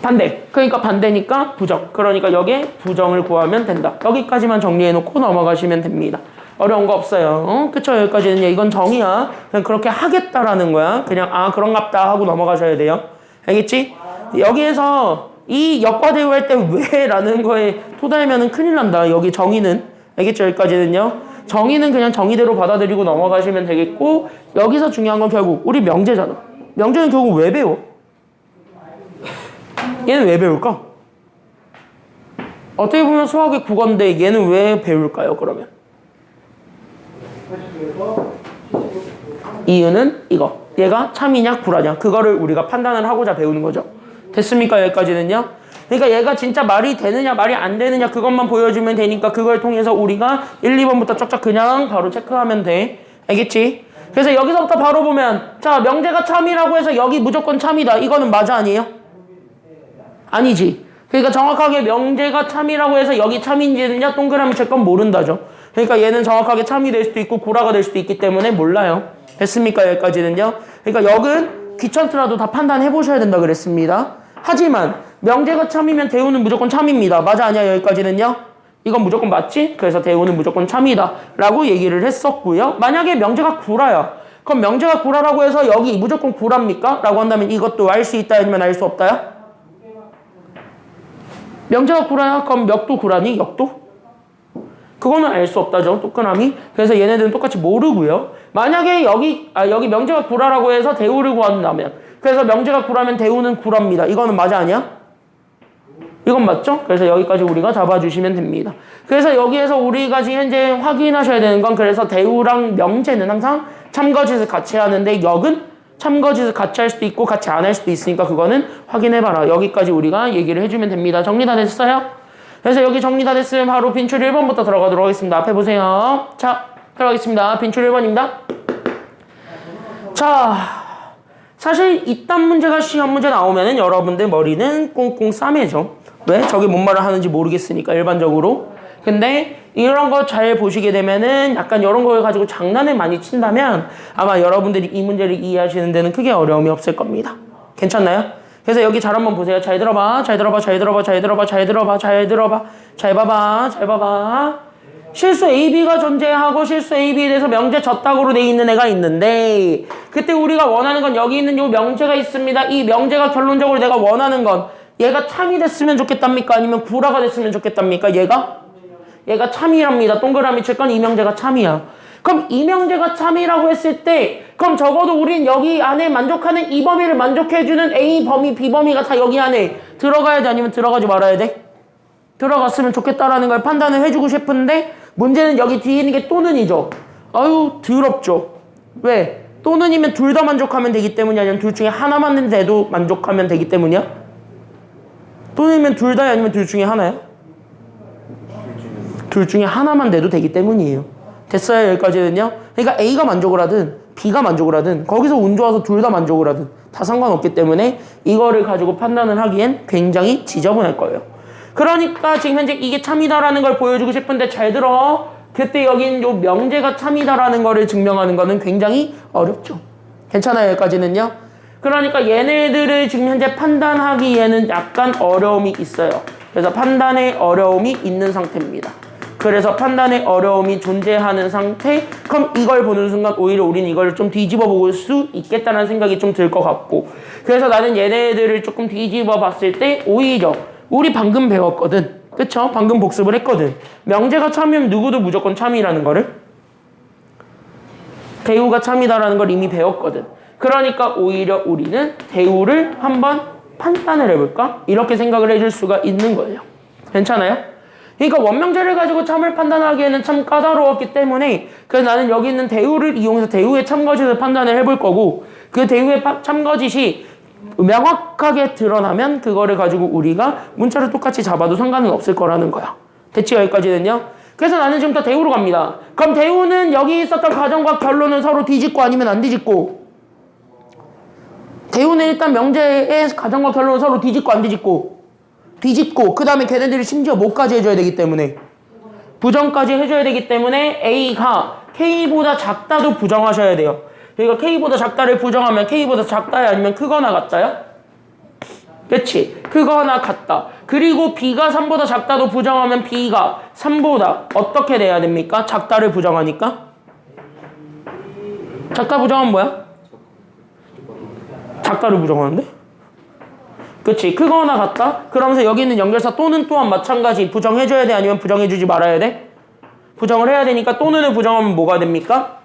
반대. 그러니까 반대니까 부정. 그러니까 역에 부정을 구하면 된다. 여기까지만 정리해놓고 넘어가시면 됩니다. 어려운 거 없어요. 그쵸? 여기까지는 이건 정의야. 그냥 그렇게 하겠다라는 거야. 그냥 그런갑다 하고 넘어가셔야 돼요. 알겠지? 여기에서 이 역과 대우할 때 왜? 라는 거에 토달면은 큰일 난다. 여기 정의는. 알겠죠? 여기까지는요. 정의는 그냥 정의대로 받아들이고 넘어가시면 되겠고 여기서 중요한 건 결국 우리 명제잖아. 명제는 결국 왜 배워? 얘는 왜 배울까? 어떻게 보면 수학의 국어인데 얘는 왜 배울까요? 그러면 이유는 이거. 얘가 참이냐 불하냐 그거를 우리가 판단을 하고자 배우는 거죠. 됐습니까? 여기까지는요. 그러니까 얘가 진짜 말이 되느냐 말이 안 되느냐 그것만 보여주면 되니까 그걸 통해서 우리가 1, 2번부터 쫙쫙 그냥 바로 체크하면 돼. 알겠지? 그래서 여기서부터 바로 보면 자 명제가 참이라고 해서 여기 무조건 참이다. 이거는 맞아 아니에요? 아니지. 그러니까 정확하게 명제가 참이라고 해서 여기 참인지는요 동그라미 칠 건 모른다죠. 그러니까 얘는 정확하게 참이 될 수도 있고 구라가 될 수도 있기 때문에 몰라요. 됐습니까? 여기까지는요. 그러니까 역은 귀찮더라도 다 판단해 보셔야 된다 그랬습니다. 하지만 명제가 참이면 대우는 무조건 참입니다. 맞아 아니야? 여기까지는요. 이건 무조건 맞지? 그래서 대우는 무조건 참이다 라고 얘기를 했었고요. 만약에 명제가 구라야. 그럼 명제가 구라라고 해서 여기 무조건 구랍니까? 라고 한다면 이것도 알 수 있다 아니면 알 수 없다야? 명제가 구라야? 그럼 역도 구라니? 역도? 그거는 알 수 없다죠. 동그라미. 그래서 얘네들은 똑같이 모르고요. 만약에 여기 명제가 구라라고 해서 대우를 구한다면 그래서 명제가 구라면 대우는 구랍니다. 이거는 맞아 아니야? 이건 맞죠? 그래서 여기까지 우리가 잡아주시면 됩니다. 그래서 여기에서 우리가 지금 현재 확인하셔야 되는 건 그래서 대우랑 명제는 항상 참거짓을 같이 하는데 역은 참거짓을 같이 할 수도 있고 같이 안 할 수도 있으니까 그거는 확인해봐라. 여기까지 우리가 얘기를 해주면 됩니다. 정리 다 됐어요? 그래서 여기 정리 다 됐으면 바로 빈출 1번부터 들어가도록 하겠습니다. 앞에 보세요. 자, 들어가겠습니다. 빈출 1번입니다. 자, 사실 이딴 문제가 시험 문제 나오면은 여러분들 머리는 꽁꽁 싸매죠. 왜? 저게 뭔 말을 하는지 모르겠으니까 일반적으로. 근데 이런 거 잘 보시게 되면은 약간 이런 걸 가지고 장난을 많이 친다면 아마 여러분들이 이 문제를 이해하시는 데는 크게 어려움이 없을 겁니다. 괜찮나요? 그래서 여기 잘 한번 보세요. 잘 들어봐. 잘 들어봐. 잘 들어봐. 잘 들어봐. 잘 들어봐. 잘 들어봐. 잘 봐봐. 잘 봐봐. 실수 AB가 존재하고 실수 AB에 대해서 명제 졌다고로 돼 있는 애가 있는데 그때 우리가 원하는 건 여기 있는 요 명제가 있습니다. 이 명제가 결론적으로 내가 원하는 건 얘가 참이 됐으면 좋겠답니까? 아니면 구라가 됐으면 좋겠답니까? 얘가 참이랍니다. 동그라미 칠 건 이 명제가 참이야. 그럼 이 명제가 참이라고 했을 때 그럼 적어도 우린 여기 안에 만족하는 이 범위를 만족해주는 A 범위, B 범위가 다 여기 안에 들어가야 돼? 아니면 들어가지 말아야 돼? 들어갔으면 좋겠다라는 걸 판단을 해주고 싶은데 문제는 여기 뒤에 있는 게 또는이죠. 아유 더럽죠. 왜? 또는이면 둘 다 만족하면 되기 때문이야? 아니면 둘 중에 하나만 돼도 만족하면 되기 때문이야? 또는이면 둘 다야? 아니면 둘 중에 하나야? 둘 중에 하나만 돼도 되기 때문이에요. 됐어요? 여기까지는요? 그러니까 A가 만족을 하든 B가 만족을 하든 거기서 운 좋아서 둘 다 만족을 하든 다 상관없기 때문에 이거를 가지고 판단을 하기엔 굉장히 지저분할 거예요. 그러니까 지금 현재 이게 참이다라는 걸 보여주고 싶은데 잘 들어. 그때 여긴 요 명제가 참이다라는 거를 증명하는 거는 굉장히 어렵죠. 괜찮아요? 여기까지는요? 그러니까 얘네들을 지금 현재 판단하기에는 약간 어려움이 있어요. 그래서 판단에 어려움이 있는 상태입니다. 그래서 판단에 어려움이 존재하는 상태. 그럼 이걸 보는 순간 오히려 우린 이걸 좀 뒤집어 볼 수 있겠다는 생각이 좀 들 것 같고 그래서 나는 얘네들을 조금 뒤집어 봤을 때 오히려 우리 방금 배웠거든. 그쵸? 방금 복습을 했거든. 명제가 참이면 누구도 무조건 참이라는 거를 대우가 참이다라는 걸 이미 배웠거든. 그러니까 오히려 우리는 대우를 한번 판단을 해볼까? 이렇게 생각을 해줄 수가 있는 거예요. 괜찮아요? 그러니까 원명제를 가지고 참을 판단하기에는 참 까다로웠기 때문에 그래서 나는 여기 있는 대우를 이용해서 대우의 참거짓을 판단을 해볼 거고 그 대우의 참거짓이 명확하게 드러나면 그거를 가지고 우리가 문자를 똑같이 잡아도 상관은 없을 거라는 거야. 됐지? 여기까지는요? 그래서 나는 지금부터 대우로 갑니다. 그럼 대우는 여기 있었던 가정과 결론을 서로 뒤집고 아니면 안 뒤집고 대우는 일단 명제의 가정과 결론을 서로 뒤집고 안 뒤집고 그 다음에 걔네들이 심지어 뭐까지 해줘야 되기 때문에 부정까지 해줘야 되기 때문에 A가 K보다 작다도 부정하셔야 돼요. 그러니까 K보다 작다를 부정하면 K보다 작다야 아니면 크거나 같다야? 그치? 크거나 같다. 그리고 B가 3보다 작다도 부정하면 B가 3보다 어떻게 돼야 됩니까? 작다를 부정하니까? 작다 부정하면 뭐야? 작다를 부정하는데? 그치? 크거나 같다? 그러면서 여기 있는 연결사 또는 또한 마찬가지 부정해줘야 돼? 아니면 부정해주지 말아야 돼? 부정을 해야 되니까 또는을 부정하면 뭐가 됩니까?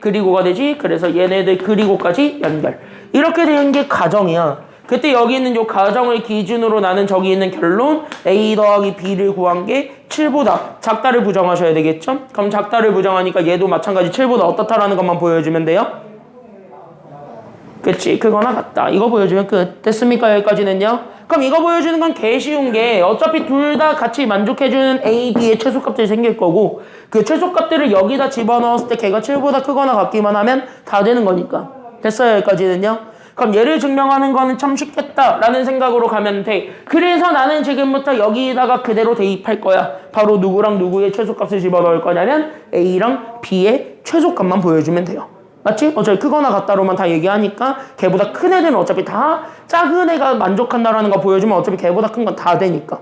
그리고가 되지. 그래서 얘네들 그리고까지 연결. 이렇게 된 게 가정이야. 그때 여기 있는 요 가정을 기준으로 나는 저기 있는 결론 A 더하기 B를 구한 게 7보다 작다를 부정하셔야 되겠죠? 그럼 작다를 부정하니까 얘도 마찬가지 7보다 어떻다라는 것만 보여주면 돼요? 그치, 크거나 같다. 이거 보여주면 끝. 됐습니까? 여기까지는요? 그럼 이거 보여주는 건 개 쉬운 게 어차피 둘 다 같이 만족해주는 A, B의 최소값들이 생길 거고 그 최소값들을 여기다 집어넣었을 때 걔가 7보다 크거나 같기만 하면 다 되는 거니까. 됐어요? 여기까지는요? 그럼 얘를 증명하는 거는 참 쉽겠다라는 생각으로 가면 돼. 그래서 나는 지금부터 여기다가 그대로 대입할 거야. 바로 누구랑 누구의 최소값을 집어넣을 거냐면 A랑 B의 최소값만 보여주면 돼요. 맞지? 어차피 크거나 같다로만 다 얘기하니까 걔보다 큰 애들은 어차피 다 작은 애가 만족한다라는 거 보여주면 어차피 걔보다 큰 건 다 되니까.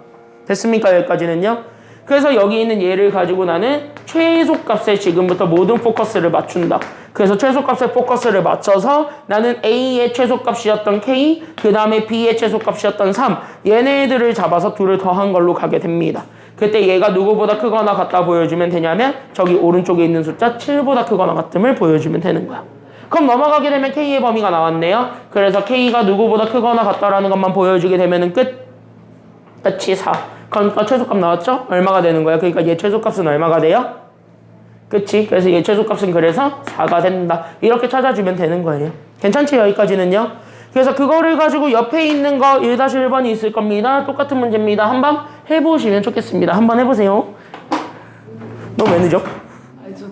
됐습니까? 여기까지는요? 그래서 여기 있는 얘를 가지고 나는 최소값에 지금부터 모든 포커스를 맞춘다. 그래서 최소값에 포커스를 맞춰서 나는 A의 최소값이었던 K, 그 다음에 B의 최소값이었던 3 얘네들을 잡아서 둘을 더한 걸로 가게 됩니다. 그때 얘가 누구보다 크거나 같다 보여주면 되냐면 저기 오른쪽에 있는 숫자 7보다 크거나 같음을 보여주면 되는 거야. 그럼 넘어가게 되면 K의 범위가 나왔네요. 그래서 K가 누구보다 크거나 같다라는 것만 보여주게 되면은 끝. 끝이 4. 그러니까 최소값 나왔죠? 얼마가 되는 거야? 그러니까 얘 최소값은 얼마가 돼요? 그치? 그래서 얘 최소값은 그래서 4가 된다. 이렇게 찾아주면 되는 거예요. 괜찮지? 여기까지는요? 그래서 그거를 가지고 옆에 있는 거 1-1번이 있을 겁니다. 똑같은 문제입니다. 한번 해보시면 좋겠습니다. 한번 해보세요. 너무 왜 늦어? 아니 저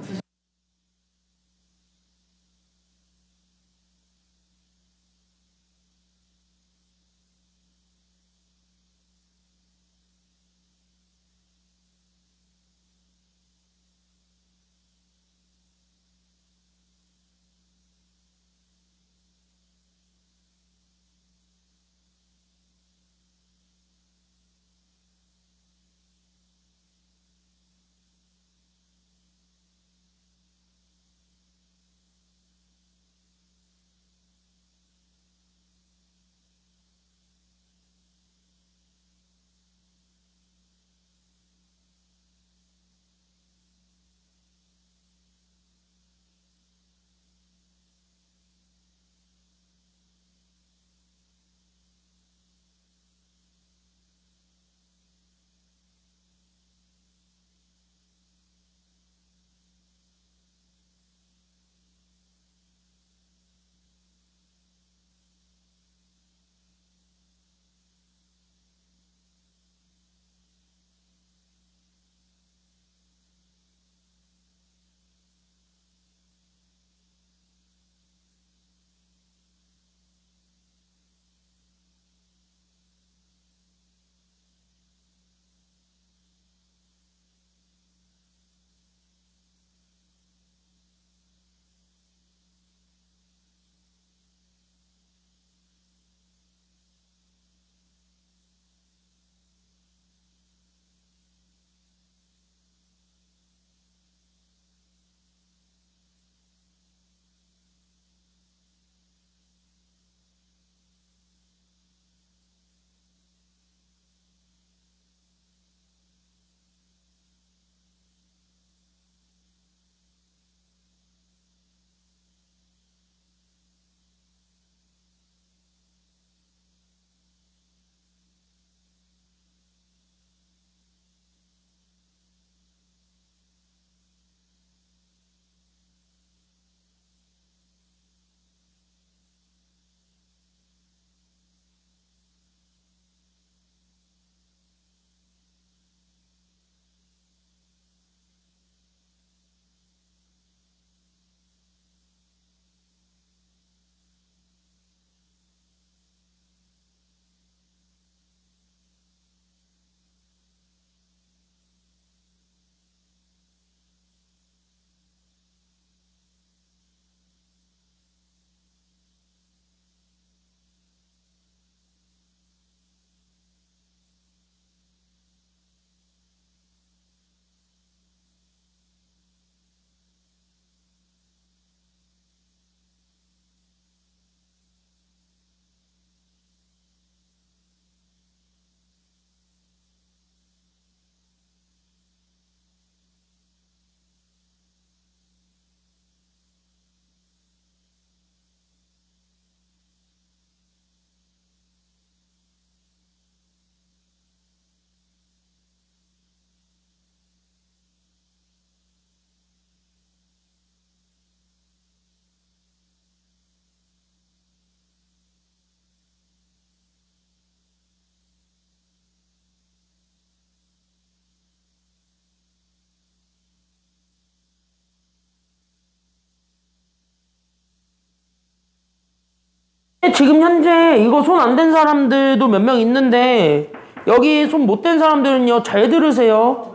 지금 현재 이거 손 안 댄 사람들도 몇 명 있는데 여기 손 못 댄 사람들은요, 잘 들으세요.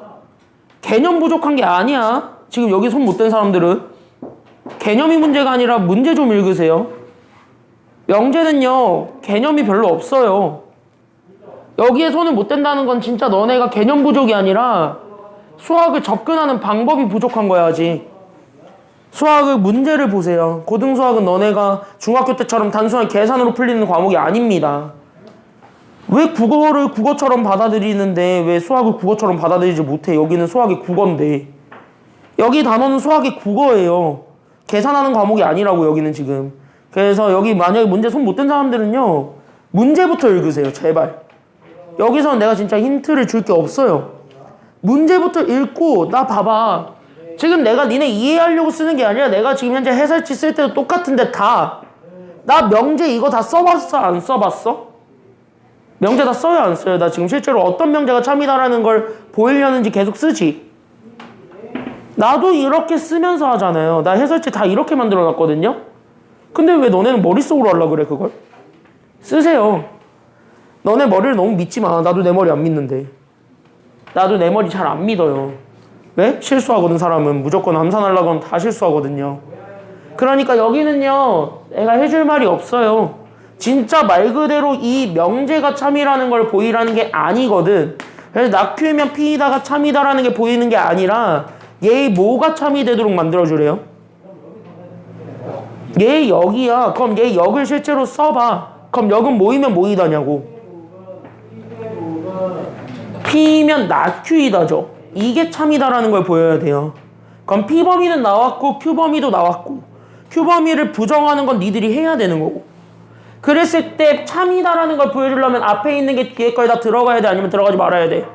개념 부족한 게 아니야. 지금 여기 손 못 댄 사람들은 개념이 문제가 아니라 문제 좀 읽으세요. 명제는요, 개념이 별로 없어요. 여기에 손을 못 댄다는 건 진짜 너네가 개념 부족이 아니라 수학을 접근하는 방법이 부족한 거야, 아직. 수학의 문제를 보세요. 고등수학은 너네가 중학교 때처럼 단순한 계산으로 풀리는 과목이 아닙니다. 왜 국어를 국어처럼 받아들이는데 왜 수학을 국어처럼 받아들이지 못해? 여기는 수학이 국어인데. 여기 단어는 수학이 국어예요. 계산하는 과목이 아니라고, 여기는 지금. 그래서 여기 만약에 문제 손 못 댄 사람들은요, 문제부터 읽으세요, 제발. 여기서는 내가 진짜 힌트를 줄 게 없어요. 문제부터 읽고, 나 봐봐. 지금 내가 니네 이해하려고 쓰는 게 아니라 내가 지금 현재 해설지 쓸 때도 똑같은데 다. 나 명제 이거 다 써봤어? 안 써봤어? 명제 다 써요? 안 써요? 나 지금 실제로 어떤 명제가 참이다라는 걸 보이려는지 계속 쓰지. 나도 이렇게 쓰면서 하잖아요. 나 해설지 다 이렇게 만들어놨거든요. 근데 왜 너네는 머릿속으로 하려고 그래, 그걸? 쓰세요. 너네 머리를 너무 믿지 마. 나도 내 머리 안 믿는데. 나도 내 머리 잘 안 믿어요. 왜? 실수하거든. 사람은 무조건 암산하려고 하면 다 실수하거든요. 그러니까 여기는요, 내가 해줄 말이 없어요. 진짜 말 그대로 이 명제가 참이라는 걸 보이라는 게 아니거든. 그래서 낙큐면 P이다가 참이다라는 게 보이는 게 아니라 얘 뭐가 참이 되도록 만들어주래요? 얘 역이야. 그럼 얘 역을 실제로 써봐. 그럼 역은 뭐이면 뭐이다냐고. P면 낙큐이다죠. 이게 참이다라는 걸 보여야 돼요. 그럼 P 범위는 나왔고 Q 범위도 나왔고, Q 범위를 부정하는 건 니들이 해야 되는 거고. 그랬을 때 참이다라는 걸 보여주려면 앞에 있는 게 뒤에 거에 다 들어가야 돼? 아니면 들어가지 말아야 돼?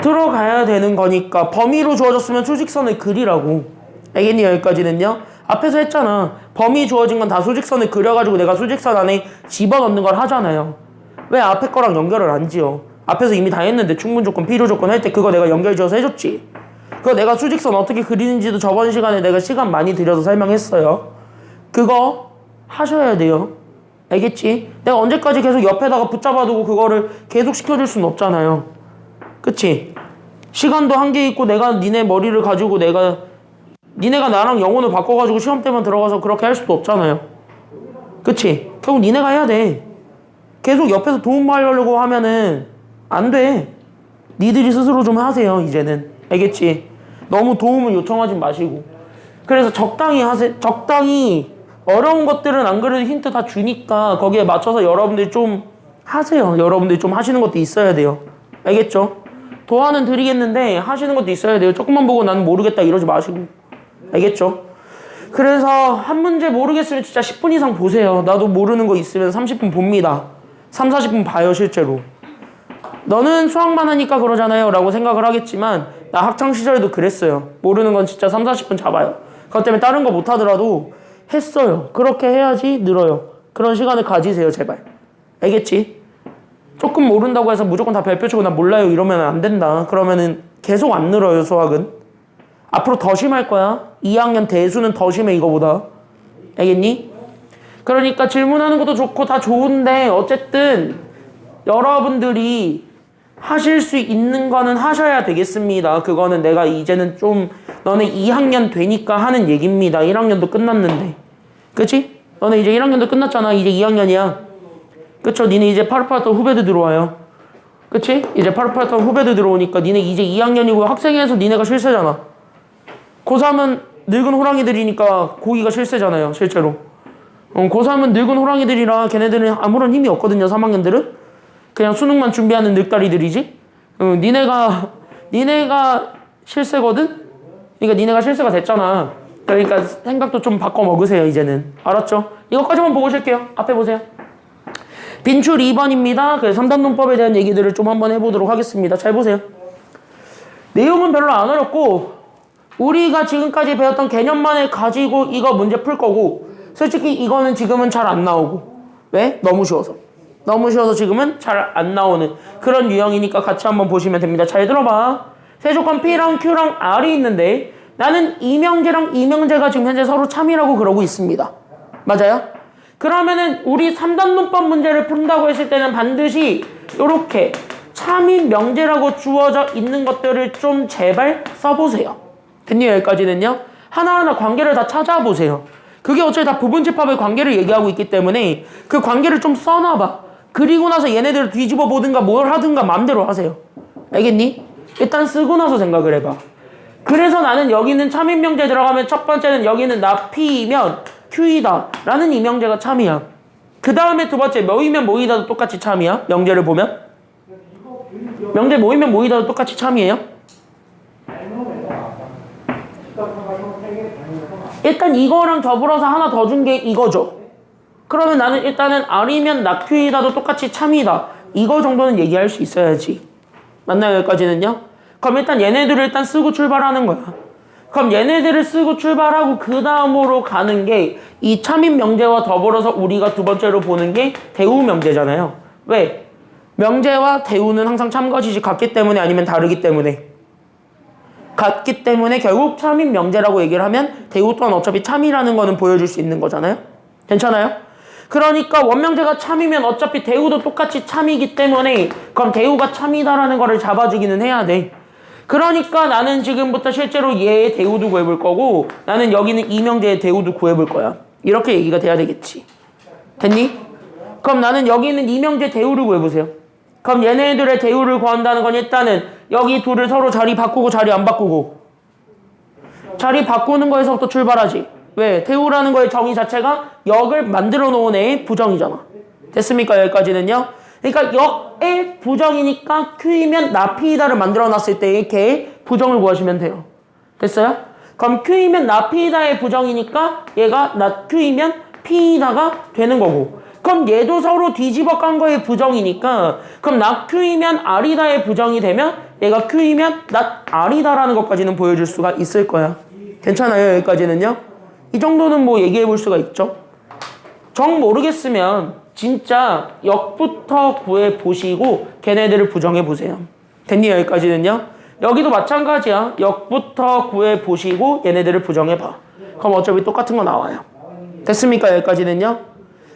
들어가야 되는 거니까 범위로 주어졌으면 수직선을 그리라고. 알겠니? 여기까지는요. 앞에서 했잖아. 범위 주어진 건 다 수직선을 그려가지고 내가 수직선 안에 집어넣는 걸 하잖아요. 왜 앞에 거랑 연결을 안 지어? 앞에서 이미 다 했는데 충분 조건, 필요 조건 할 때 그거 내가 연결 지어서 해줬지. 그거 내가 수직선 어떻게 그리는지도 저번 시간에 내가 시간 많이 들여서 설명했어요. 그거 하셔야 돼요. 알겠지? 내가 언제까지 계속 옆에다가 붙잡아두고 그거를 계속 시켜줄 수는 없잖아요. 그치? 시간도 한계 있고 내가 니네 머리를 가지고 니네가 나랑 영혼을 바꿔가지고 시험 때만 들어가서 그렇게 할 수도 없잖아요. 그치? 결국 니네가 해야 돼. 계속 옆에서 도움하려고 하면은 안 돼. 니들이 스스로 좀 하세요, 이제는. 알겠지? 너무 도움을 요청하지 마시고. 그래서 적당히 하세요. 적당히 어려운 것들은 안 그래도 힌트 다 주니까 거기에 맞춰서 여러분들이 좀 하세요. 여러분들이 좀 하시는 것도 있어야 돼요. 알겠죠? 도와는 드리겠는데 하시는 것도 있어야 돼요. 조금만 보고 나는 모르겠다 이러지 마시고. 알겠죠? 그래서 한 문제 모르겠으면 진짜 10분 이상 보세요. 나도 모르는 거 있으면 30분 봅니다. 3, 40분 봐요, 실제로. 너는 수학만 하니까 그러잖아요 라고 생각을 하겠지만 나 학창시절에도 그랬어요. 모르는 건 진짜 3, 40분 잡아요. 그것 때문에 다른 거 못하더라도 했어요. 그렇게 해야지 늘어요. 그런 시간을 가지세요, 제발. 알겠지? 조금 모른다고 해서 무조건 다 별표 치고 나 몰라요 이러면 안 된다. 그러면은 계속 안 늘어요, 수학은. 앞으로 더 심할 거야. 2학년 대수는 더 심해, 이거보다. 알겠니? 그러니까 질문하는 것도 좋고 다 좋은데 어쨌든 여러분들이 하실 수 있는 거는 하셔야 되겠습니다. 그거는 내가 이제는 좀 너네 2학년 되니까 하는 얘기입니다. 1학년도 끝났는데. 그치? 너네 이제 1학년도 끝났잖아. 이제 2학년이야. 그쵸? 니네 이제 파릇파릇한 후배들 들어와요. 그치? 이제 파릇파릇한 후배들 들어오니까 니네 이제 2학년이고 학생회에서 니네가 실세잖아. 고3은 늙은 호랑이들이니까 고2가 실세잖아요, 실제로. 고3은 늙은 호랑이들이라 걔네들은 아무런 힘이 없거든요, 3학년들은. 그냥 수능만 준비하는 늙다리들이지. 니네가 실세거든? 그러니까 니네가 실세가 됐잖아. 그러니까 생각도 좀 바꿔 먹으세요, 이제는. 알았죠? 이것까지만 보고 쉴게요. 앞에 보세요. 빈출 2번입니다. 그래서 3단 문법에 대한 얘기들을 좀 한번 해보도록 하겠습니다. 잘 보세요. 내용은 별로 안 어렵고 우리가 지금까지 배웠던 개념만을 가지고 이거 문제 풀 거고, 솔직히 이거는 지금은 잘 안 나오고. 왜? 너무 쉬워서. 너무 쉬워서 지금은 잘 안 나오는 그런 유형이니까 같이 한번 보시면 됩니다. 잘 들어봐. 세조건 P랑 Q랑 R이 있는데 나는 이명제랑 이명제가 지금 현재 서로 참이라고 그러고 있습니다. 맞아요? 그러면은 우리 3단 논법 문제를 푼다고 했을 때는 반드시 이렇게 참인 명제라고 주어져 있는 것들을 좀 제발 써보세요. 됐니? 여기까지는요. 하나하나 관계를 다 찾아보세요. 그게 어차피 다 부분집합의 관계를 얘기하고 있기 때문에 그 관계를 좀 써놔봐. 그리고 나서 얘네들을 뒤집어 보든가 뭘 하든가 마음대로 하세요. 알겠니? 일단 쓰고 나서 생각을 해봐. 그래서 나는 여기는 참인 명제 들어가면 첫 번째는 여기는 나 P이면 Q이다 라는 이 명제가 참이야. 그 다음에 두 번째 모이면 모이다도 똑같이 참이야. 명제를 보면 명제 모이면 모이다도 똑같이 참이에요. 일단 이거랑 더불어서 하나 더 준 게 이거죠. 그러면 나는 일단은 R이면 나 Q이다도 똑같이 참이다. 이거 정도는 얘기할 수 있어야지. 맞나요? 여기까지는요? 그럼 일단 얘네들을 일단 쓰고 출발하는 거야. 그럼 얘네들을 쓰고 출발하고 그 다음으로 가는 게 이 참인 명제와 더불어서 우리가 두 번째로 보는 게 대우 명제잖아요. 왜? 명제와 대우는 항상 참거짓이 같기 때문에 아니면 다르기 때문에 같기 때문에 결국 참인 명제라고 얘기를 하면 대우 또한 어차피 참이라는 거는 보여줄 수 있는 거잖아요. 괜찮아요? 그러니까 원명제가 참이면 어차피 대우도 똑같이 참이기 때문에 그럼 대우가 참이다라는 거를 잡아주기는 해야 돼. 그러니까 나는 지금부터 실제로 얘의 대우도 구해볼 거고 나는 여기는 이 명제의 대우도 구해볼 거야. 이렇게 얘기가 돼야 되겠지. 됐니? 그럼 나는 여기 있는 이 명제 대우를 구해보세요. 그럼 얘네들의 대우를 구한다는 건 일단은 여기 둘을 서로 자리 바꾸고 자리 안 바꾸고 자리 바꾸는 거에서부터 출발하지. 왜? 대우라는 거의 정의 자체가 역을 만들어 놓은 애의 부정이잖아. 됐습니까? 여기까지는요. 그러니까 역의 부정이니까 Q이면 나 P이다를 만들어 놨을 때의 걔의 부정을 구하시면 돼요. 됐어요? 그럼 Q이면 나 P이다의 부정이니까 얘가 나 Q이면 P이다가 되는 거고 그럼 얘도 서로 뒤집어 깐 거의 부정이니까 그럼 나 Q이면 R이다의 부정이 되면 얘가 Q이면 나 R이다라는 것까지는 보여줄 수가 있을 거야. 괜찮아요? 여기까지는요? 이 정도는 뭐 얘기해 볼 수가 있죠. 정 모르겠으면 진짜 역부터 구해 보시고 걔네들을 부정해 보세요. 됐니? 여기까지는요? 여기도 마찬가지야. 역부터 구해 보시고 얘네들을 부정해 봐. 그럼 어차피 똑같은 거 나와요. 됐습니까? 여기까지는요?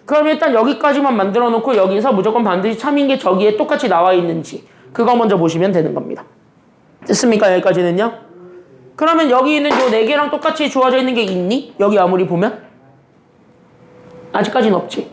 그럼 일단 여기까지만 만들어 놓고 여기서 무조건 반드시 참인 게 저기에 똑같이 나와 있는지 그거 먼저 보시면 되는 겁니다. 됐습니까? 여기까지는요? 그러면 여기 있는 요 4개랑 똑같이 주어져 있는 게 있니? 여기 아무리 보면? 아직까지는 없지.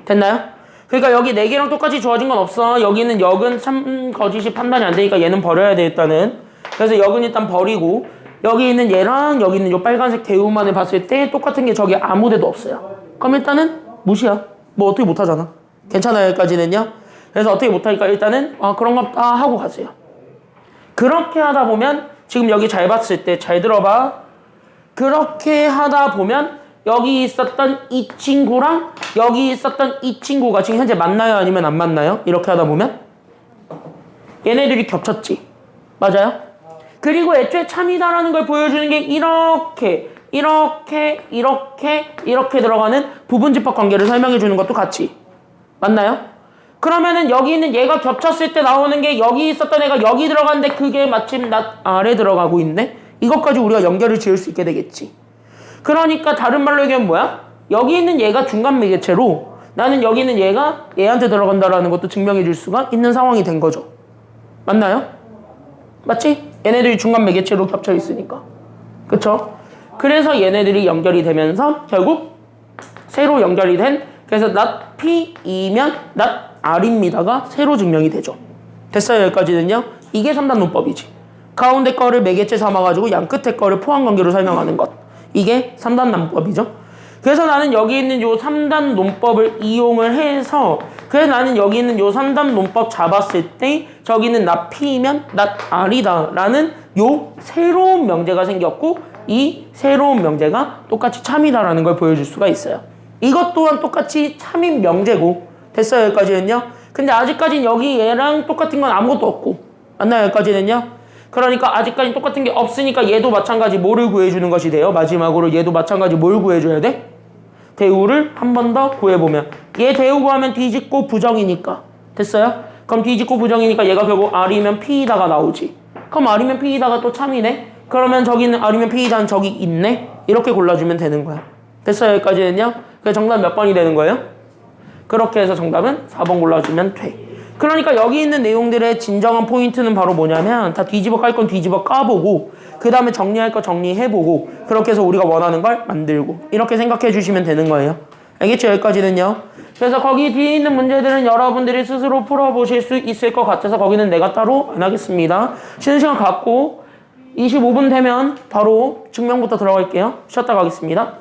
됐나요? 그러니까 여기 4개랑 똑같이 주어진 건 없어. 여기는 역은 참 거짓이 판단이 안 되니까 얘는 버려야 돼 일단은. 그래서 역은 일단 버리고 여기 있는 얘랑 여기 있는 요 빨간색 대우만을 봤을 때 똑같은 게 저기 아무 데도 없어요. 그럼 일단은 무시야. 뭐 어떻게 못하잖아. 괜찮아요 여기까지는요? 그래서 어떻게 못하니까 일단은 그런 거 없다 하고 가세요. 그렇게 하다 보면 지금 여기 잘 봤을 때 잘 들어봐. 그렇게 하다 보면 여기 있었던 이 친구랑 여기 있었던 이 친구가 지금 현재 만나요? 아니면 안 만나요? 이렇게 하다 보면 얘네들이 겹쳤지. 맞아요? 그리고 애초에 참이다라는 걸 보여주는 게 이렇게 들어가는 부분집합 관계를 설명해 주는 것도 같이. 맞나요? 그러면은 여기 있는 얘가 겹쳤을 때 나오는 게 여기 있었던 애가 여기 들어갔는데 그게 마침 나 아래 들어가고 있네? 이것까지 우리가 연결을 지을 수 있게 되겠지. 그러니까 다른 말로 얘기하면 뭐야? 여기 있는 얘가 중간 매개체로 나는 여기 있는 얘가 얘한테 들어간다라는 것도 증명해 줄 수가 있는 상황이 된 거죠. 맞나요? 맞지? 얘네들이 중간 매개체로 겹쳐 있으니까. 그쵸? 그래서 얘네들이 연결이 되면서 결국 새로 연결이 된 그래서 not P이면 not R입니다가 새로 증명이 되죠. 됐어요? 여기까지는요? 이게 3단 논법이지. 가운데 거를 매개체 삼아가지고 양 끝에 거를 포함관계로 설명하는 것. 이게 3단 논법이죠. 그래서 나는 여기 있는 요 3단 논법을 이용을 해서 그래서 나는 여기 있는 요 3단 논법 잡았을 때 저기는 not P면 not R이다 라는 요 새로운 명제가 생겼고 이 새로운 명제가 똑같이 참이다라는 걸 보여줄 수가 있어요. 이것 또한 똑같이 참인 명제고 됐어요 여기까지는요. 근데 아직까지는 여기 얘랑 똑같은 건 아무것도 없고 맞나요 여기까지는요. 그러니까 아직까지 똑같은 게 없으니까 얘도 마찬가지 뭐를 구해주는 것이 돼요. 마지막으로 얘도 마찬가지 뭘 구해줘야 돼? 대우를 한 번 더 구해보면 얘 대우 구하면 뒤집고 부정이니까 됐어요? 그럼 뒤집고 부정이니까 얘가 결국 R이면 P이다가 나오지. 그럼 R이면 P이다가 또 참이네. 그러면 저기는 R이면 P이다는 저기 있네. 이렇게 골라주면 되는 거야. 됐어요 여기까지는요? 그 정답 몇 번이 되는 거예요? 그렇게 해서 정답은 4번 골라주면 돼. 그러니까 여기 있는 내용들의 진정한 포인트는 바로 뭐냐면 다 뒤집어 깔 건 뒤집어 까보고 그 다음에 정리할 거 정리해보고 그렇게 해서 우리가 원하는 걸 만들고 이렇게 생각해 주시면 되는 거예요. 알겠죠? 여기까지는요. 그래서 거기 뒤에 있는 문제들은 여러분들이 스스로 풀어보실 수 있을 것 같아서 거기는 내가 따로 안 하겠습니다. 쉬는 시간 갖고 25분 되면 바로 증명부터 들어갈게요. 쉬었다 가겠습니다.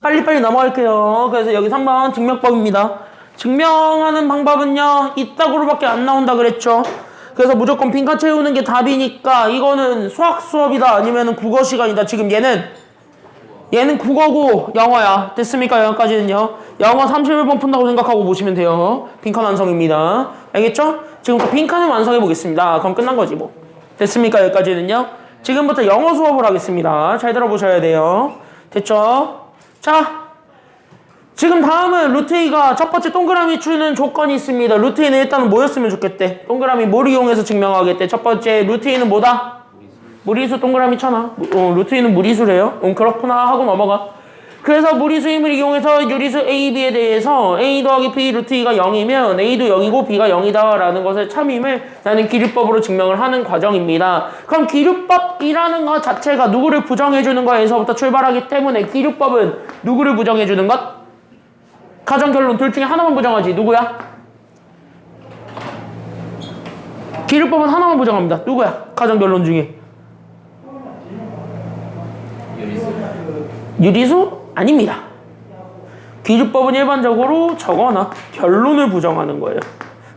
빨리빨리 넘어갈게요. 그래서 여기 3번 증명법입니다. 증명하는 방법은요, 이따구로밖에 안 나온다 그랬죠. 그래서 무조건 빈칸 채우는 게 답이니까 이거는 수학 수업이다 아니면 국어 시간이다. 지금 얘는 국어고 영어야. 됐습니까? 여기까지는요. 영어 31번 푼다고 생각하고 보시면 돼요. 빈칸 완성입니다. 알겠죠? 지금부터 빈칸을 완성해 보겠습니다. 그럼 끝난 거지 뭐. 됐습니까? 여기까지는요. 지금부터 영어 수업을 하겠습니다. 잘 들어보셔야 돼요. 됐죠? 자, 지금 다음은 루트 A가 첫 번째 동그라미 주는 조건이 있습니다. 루트 A는 일단은 뭐였으면 좋겠대? 동그라미 뭘 이용해서 증명하겠대? 첫 번째 루트 A는 뭐다? 무리수 동그라미 쳐놔. 루트 A는 무리수래요. 그렇구나 하고 넘어가. 그래서 무리수 힘을 이용해서 유리수 A, B에 대해서 A 더하기 B 루트 A가 0이면 A도 0이고 B가 0이다 라는 것을 참임을 나는 기류법으로 증명을 하는 과정입니다. 그럼 기류법이라는 것 자체가 누구를 부정해주는 거에서부터 출발하기 때문에 기류법은 누구를 부정해주는 것? 가정 결론 둘 중에 하나만 부정하지. 누구야? 기류법은 하나만 부정합니다. 누구야? 가정 결론 중에. 유리수? 아닙니다. 기류법은 일반적으로 적어놔. 결론을 부정하는 거예요.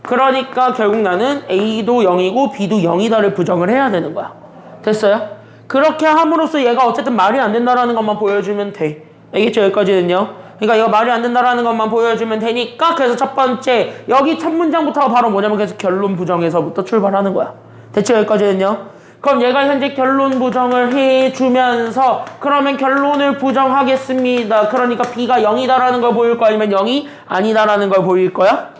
그러니까 결국 나는 A도 0이고 B도 0이다를 부정을 해야 되는 거야. 됐어요? 그렇게 함으로써 얘가 어쨌든 말이 안 된다라는 것만 보여주면 돼. 알겠죠? 여기까지는요. 그러니까 이거 말이 안 된다라는 것만 보여주면 되니까 그래서 첫 번째 여기 첫 문장부터가 바로 뭐냐면 계속 결론 부정에서부터 출발하는 거야. 됐죠? 여기까지는요. 그럼 얘가 현재 결론 부정을 해주면서 그러면 결론을 부정하겠습니다. 그러니까 B가 0이다라는 걸 보일 거야? 아니면 0이 아니다라는 걸 보일 거야?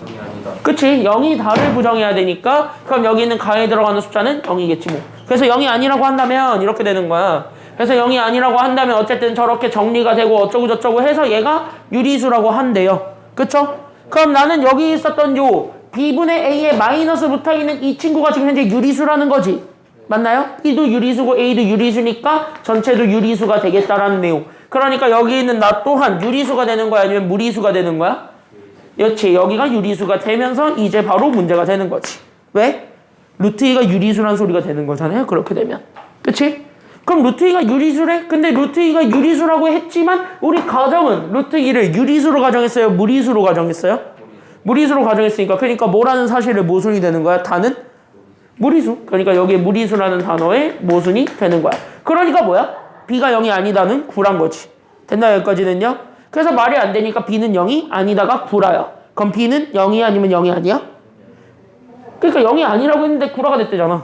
0이 아니다. 그치? 0이다를 부정해야 되니까 그럼 여기 있는 가에 들어가는 숫자는 0이겠지 뭐. 그래서 0이 아니라고 한다면 이렇게 되는 거야. 그래서 0이 아니라고 한다면 어쨌든 저렇게 정리가 되고 어쩌고 저쩌고 해서 얘가 유리수라고 한대요. 그쵸? 그럼 나는 여기 있었던 요 B분의 A에 마이너스 붙어있는 이 친구가 지금 현재 유리수라는 거지. 맞나요? B도 유리수고 A도 유리수니까 전체도 유리수가 되겠다라는 내용. 그러니까 여기 있는 나 또한 유리수가 되는 거야? 아니면 무리수가 되는 거야? 그렇지. 여기가 유리수가 되면서 이제 바로 문제가 되는 거지. 왜? 루트 2가 유리수란 소리가 되는 거잖아요. 그렇게 되면. 그치? 그럼 루트 2가 유리수래? 근데 루트 2가 유리수라고 했지만 우리 가정은 루트 2를 유리수로 가정했어요? 무리수로 가정했어요? 무리수로 가정했으니까 그러니까 뭐라는 사실을 모순이 되는 거야? 다는? 무리수. 그러니까 여기에 무리수라는 단어의 모순이 되는 거야. 그러니까 뭐야? B가 0이 아니다는 구란 거지. 됐나요? 여기까지는요? 그래서 말이 안 되니까 B는 0이 아니다가 구라야. 그럼 B는 0이 아니면 0이 아니야? 그러니까 0이 아니라고 했는데 구라가 됐대잖아.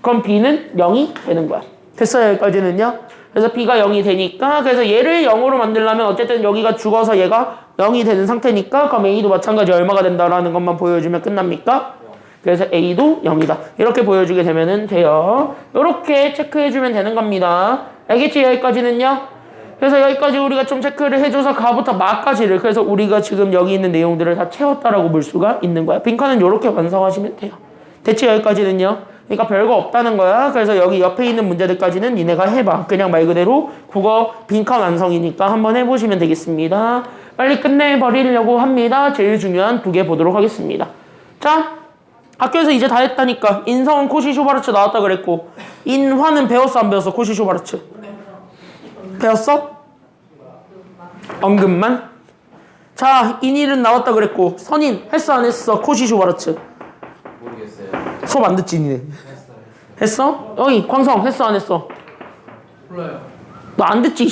그럼 B는 0이 되는 거야. 됐어요? 여기까지는요? 그래서 B가 0이 되니까 그래서 얘를 0으로 만들려면 어쨌든 여기가 죽어서 얘가 0이 되는 상태니까 그럼 A도 마찬가지 얼마가 된다라는 것만 보여주면 끝납니까? 그래서 A도 0이다. 이렇게 보여주게 되면 돼요. 이렇게 체크해주면 되는 겁니다. 알겠지? 여기까지는요? 그래서 여기까지 우리가 좀 체크를 해줘서 가부터 마까지를 그래서 우리가 지금 여기 있는 내용들을 다 채웠다라고 볼 수가 있는 거야. 빈칸은 이렇게 완성하시면 돼요. 됐지? 여기까지는요? 그러니까 별거 없다는 거야. 그래서 여기 옆에 있는 문제들까지는 니네가 해봐. 그냥 말 그대로 국어 빈칸 완성이니까 한번 해보시면 되겠습니다. 빨리 끝내버리려고 합니다. 제일 중요한 2개 보도록 하겠습니다. 자, 학교에서 이제 다 했다니까. 인성은 코시 쇼바르츠 나왔다 그랬고 인화는 배웠어 안 배웠어? 코시 쇼바르츠 배웠어? 언급만? 자, 인일은 나왔다 그랬고 선인 했어 안 했어? 코시 쇼바르츠 모르겠어요. 수업 안 듣지 니네? 했어? 어이 광성 했어 안 했어? 몰라요. 너 안 듣지?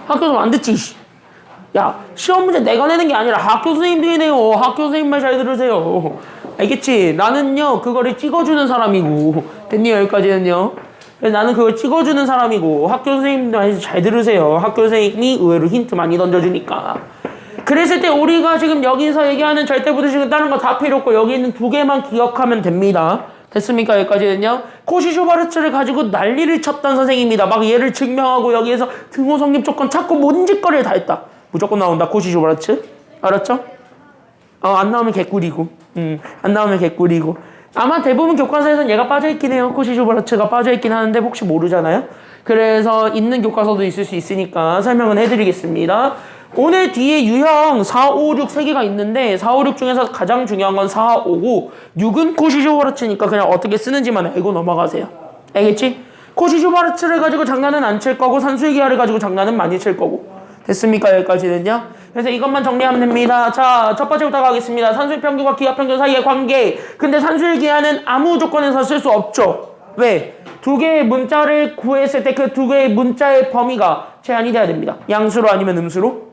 학교에서 안 듣지? 야 시험 문제 내가 내는 게 아니라 학교 선생님들이 내요. 학교 선생님 말 잘 들으세요. 알겠지? 나는요 그거를 찍어주는 사람이고 됐니? 여기까지는요. 그래서 나는 그걸 찍어주는 사람이고 학교 선생님들 말 잘 들으세요. 학교 선생님이 의외로 힌트 많이 던져주니까. 그랬을 때 우리가 지금 여기서 얘기하는 절대부등식은 다른 거 다 필요 없고 여기 있는 2개만 기억하면 됩니다. 됐습니까? 여기까지는요. 코시 쇼바르츠를 가지고 난리를 쳤던 선생님입니다. 막 얘를 증명하고 여기에서 등호 성립 조건 찾고 뭔 짓거리를 다 했다. 무조건 나온다. 코시 쇼바르츠. 알았죠? 안 나오면 개꿀이고. 안 나오면 개꿀이고. 아마 대부분 교과서에서는 얘가 빠져있긴 해요. 코시 쇼바르츠가 빠져있긴 하는데 혹시 모르잖아요. 그래서 있는 교과서도 있을 수 있으니까 설명은 해드리겠습니다. 오늘 뒤에 유형 4, 5, 6 3개가 있는데 4, 5, 6 중에서 가장 중요한 건 4, 5고 6은 코시 쇼바르츠니까 그냥 어떻게 쓰는지만 알고 넘어가세요. 알겠지? 코시슈바르츠를 가지고 장난은 안 칠 거고 산수의 기하를 가지고 장난은 많이 칠 거고. 됐습니까? 여기까지는요. 그래서 이것만 정리하면 됩니다. 자, 첫 번째부터 가겠습니다. 산수의 평균과 기하 평균 사이의 관계. 근데 산수의 기하는 아무 조건에서 쓸 수 없죠. 왜? 두 개의 문자를 구했을 때 그 두 개의 문자의 범위가 제한이 돼야 됩니다. 양수로 아니면 음수로?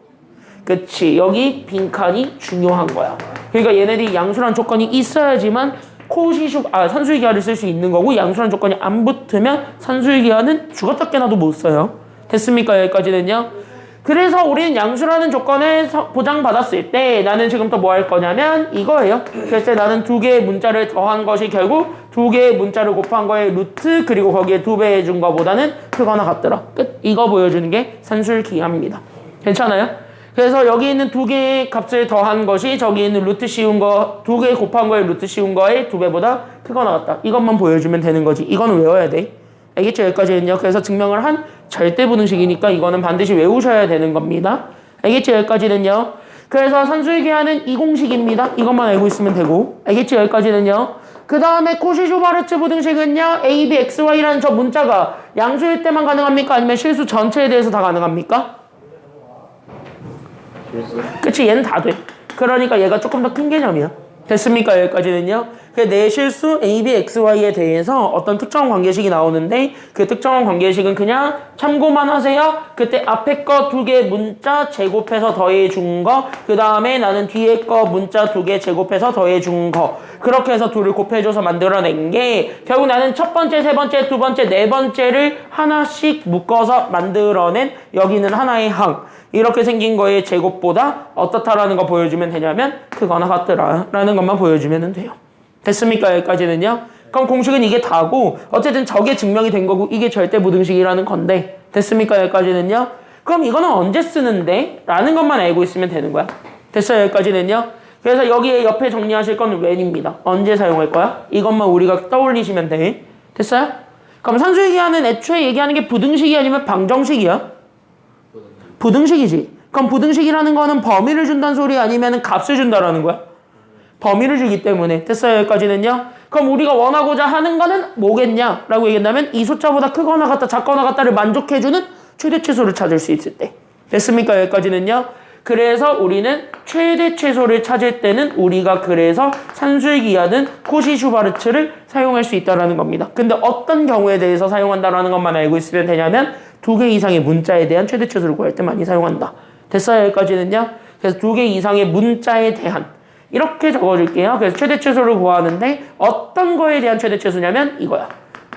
그치. 여기 빈칸이 중요한 거야. 그러니까 얘네들이 양수란 조건이 있어야지만 산수의 기하를 쓸 수 있는 거고, 양수란 조건이 안 붙으면 산수의 기하는 죽었다 깨나도 못 써요. 됐습니까? 여기까지는요. 그래서 우리는 양수라는 조건을 보장받았을 때 나는 지금부터 뭐 할 거냐면 이거예요. 그래서 나는 두 개의 문자를 더한 것이 결국 두 개의 문자를 곱한 거의 루트, 그리고 거기에 두 배 해준 거보다는 크거나 같더라. 끝. 이거 보여주는 게 산술기하입니다. 괜찮아요? 그래서 여기 있는 두 개의 값을 더한 것이 저기 있는 루트 씌운 거, 두 개 곱한 거에 루트 씌운 거의 두 배보다 크거나 같다. 이것만 보여주면 되는 거지. 이거는 외워야 돼. 알겠죠? 여기까지는요. 그래서 증명을 한 절대부등식이니까 이거는 반드시 외우셔야 되는 겁니다. 알겠죠? 여기까지는요. 그래서 산수의 기하는 이 공식입니다. 이것만 알고 있으면 되고. 알겠죠? 여기까지는요. 그 다음에 코시슈바르츠 부등식은요. a, b, x, y라는 저 문자가 양수일 때만 가능합니까? 아니면 실수 전체에 대해서 다 가능합니까? 그치, 얘는 다 돼. 그러니까 얘가 조금 더 큰 개념이야. 됐습니까? 여기까지는요. 내 실수 a, b, x, y에 대해서 어떤 특정한 관계식이 나오는데 그 특정한 관계식은 그냥 참고만 하세요. 그때 앞에 거 두 개 문자 제곱해서 더해 준 거, 그 다음에 나는 뒤에 거 문자 두 개 제곱해서 더해 준 거, 그렇게 해서 둘을 곱해줘서 만들어낸 게 결국 나는 첫 번째, 세 번째, 두 번째, 네 번째를 하나씩 묶어서 만들어낸 여기는 하나의 항. 이렇게 생긴 거의 제곱보다 어떻다라는 거 보여주면 되냐면 크거나 같더라 라는 것만 보여주면 돼요. 됐습니까? 여기까지는요. 그럼 공식은 이게 다고 어쨌든 저게 증명이 된 거고 이게 절대부등식이라는 건데 됐습니까? 여기까지는요. 그럼 이거는 언제 쓰는데? 라는 것만 알고 있으면 되는 거야. 됐어요? 여기까지는요. 그래서 여기에 옆에 정리하실 건 when입니다. 언제 사용할 거야? 이것만 우리가 떠올리시면 돼. 됐어요? 그럼 산수의 기하는 애초에 얘기하는 게 부등식이 아니면 방정식이야? 부등식이지. 그럼 부등식이라는 거는 범위를 준다는 소리 아니면 값을 준다라는 거야? 범위를 주기 때문에. 됐어요? 여기까지는요. 그럼 우리가 원하고자 하는 거는 뭐겠냐? 라고 얘기한다면 이 숫자보다 크거나 같다, 작거나 같다를 만족해주는 최대치수를 찾을 수 있을 때. 됐습니까? 여기까지는요. 그래서 우리는 최대치수를 찾을 때는 우리가 그래서 산수의 기하는 코시슈바르츠를 사용할 수 있다는 겁니다. 근데 어떤 경우에 대해서 사용한다는 것만 알고 있으면 되냐면 두 개 이상의 문자에 대한 최대치수를 구할 때 많이 사용한다. 됐어요? 여기까지는요. 그래서 두 개 이상의 문자에 대한 이렇게 적어줄게요. 그래서 최대치수를 구하는데 어떤 거에 대한 최대치수냐면 이거야.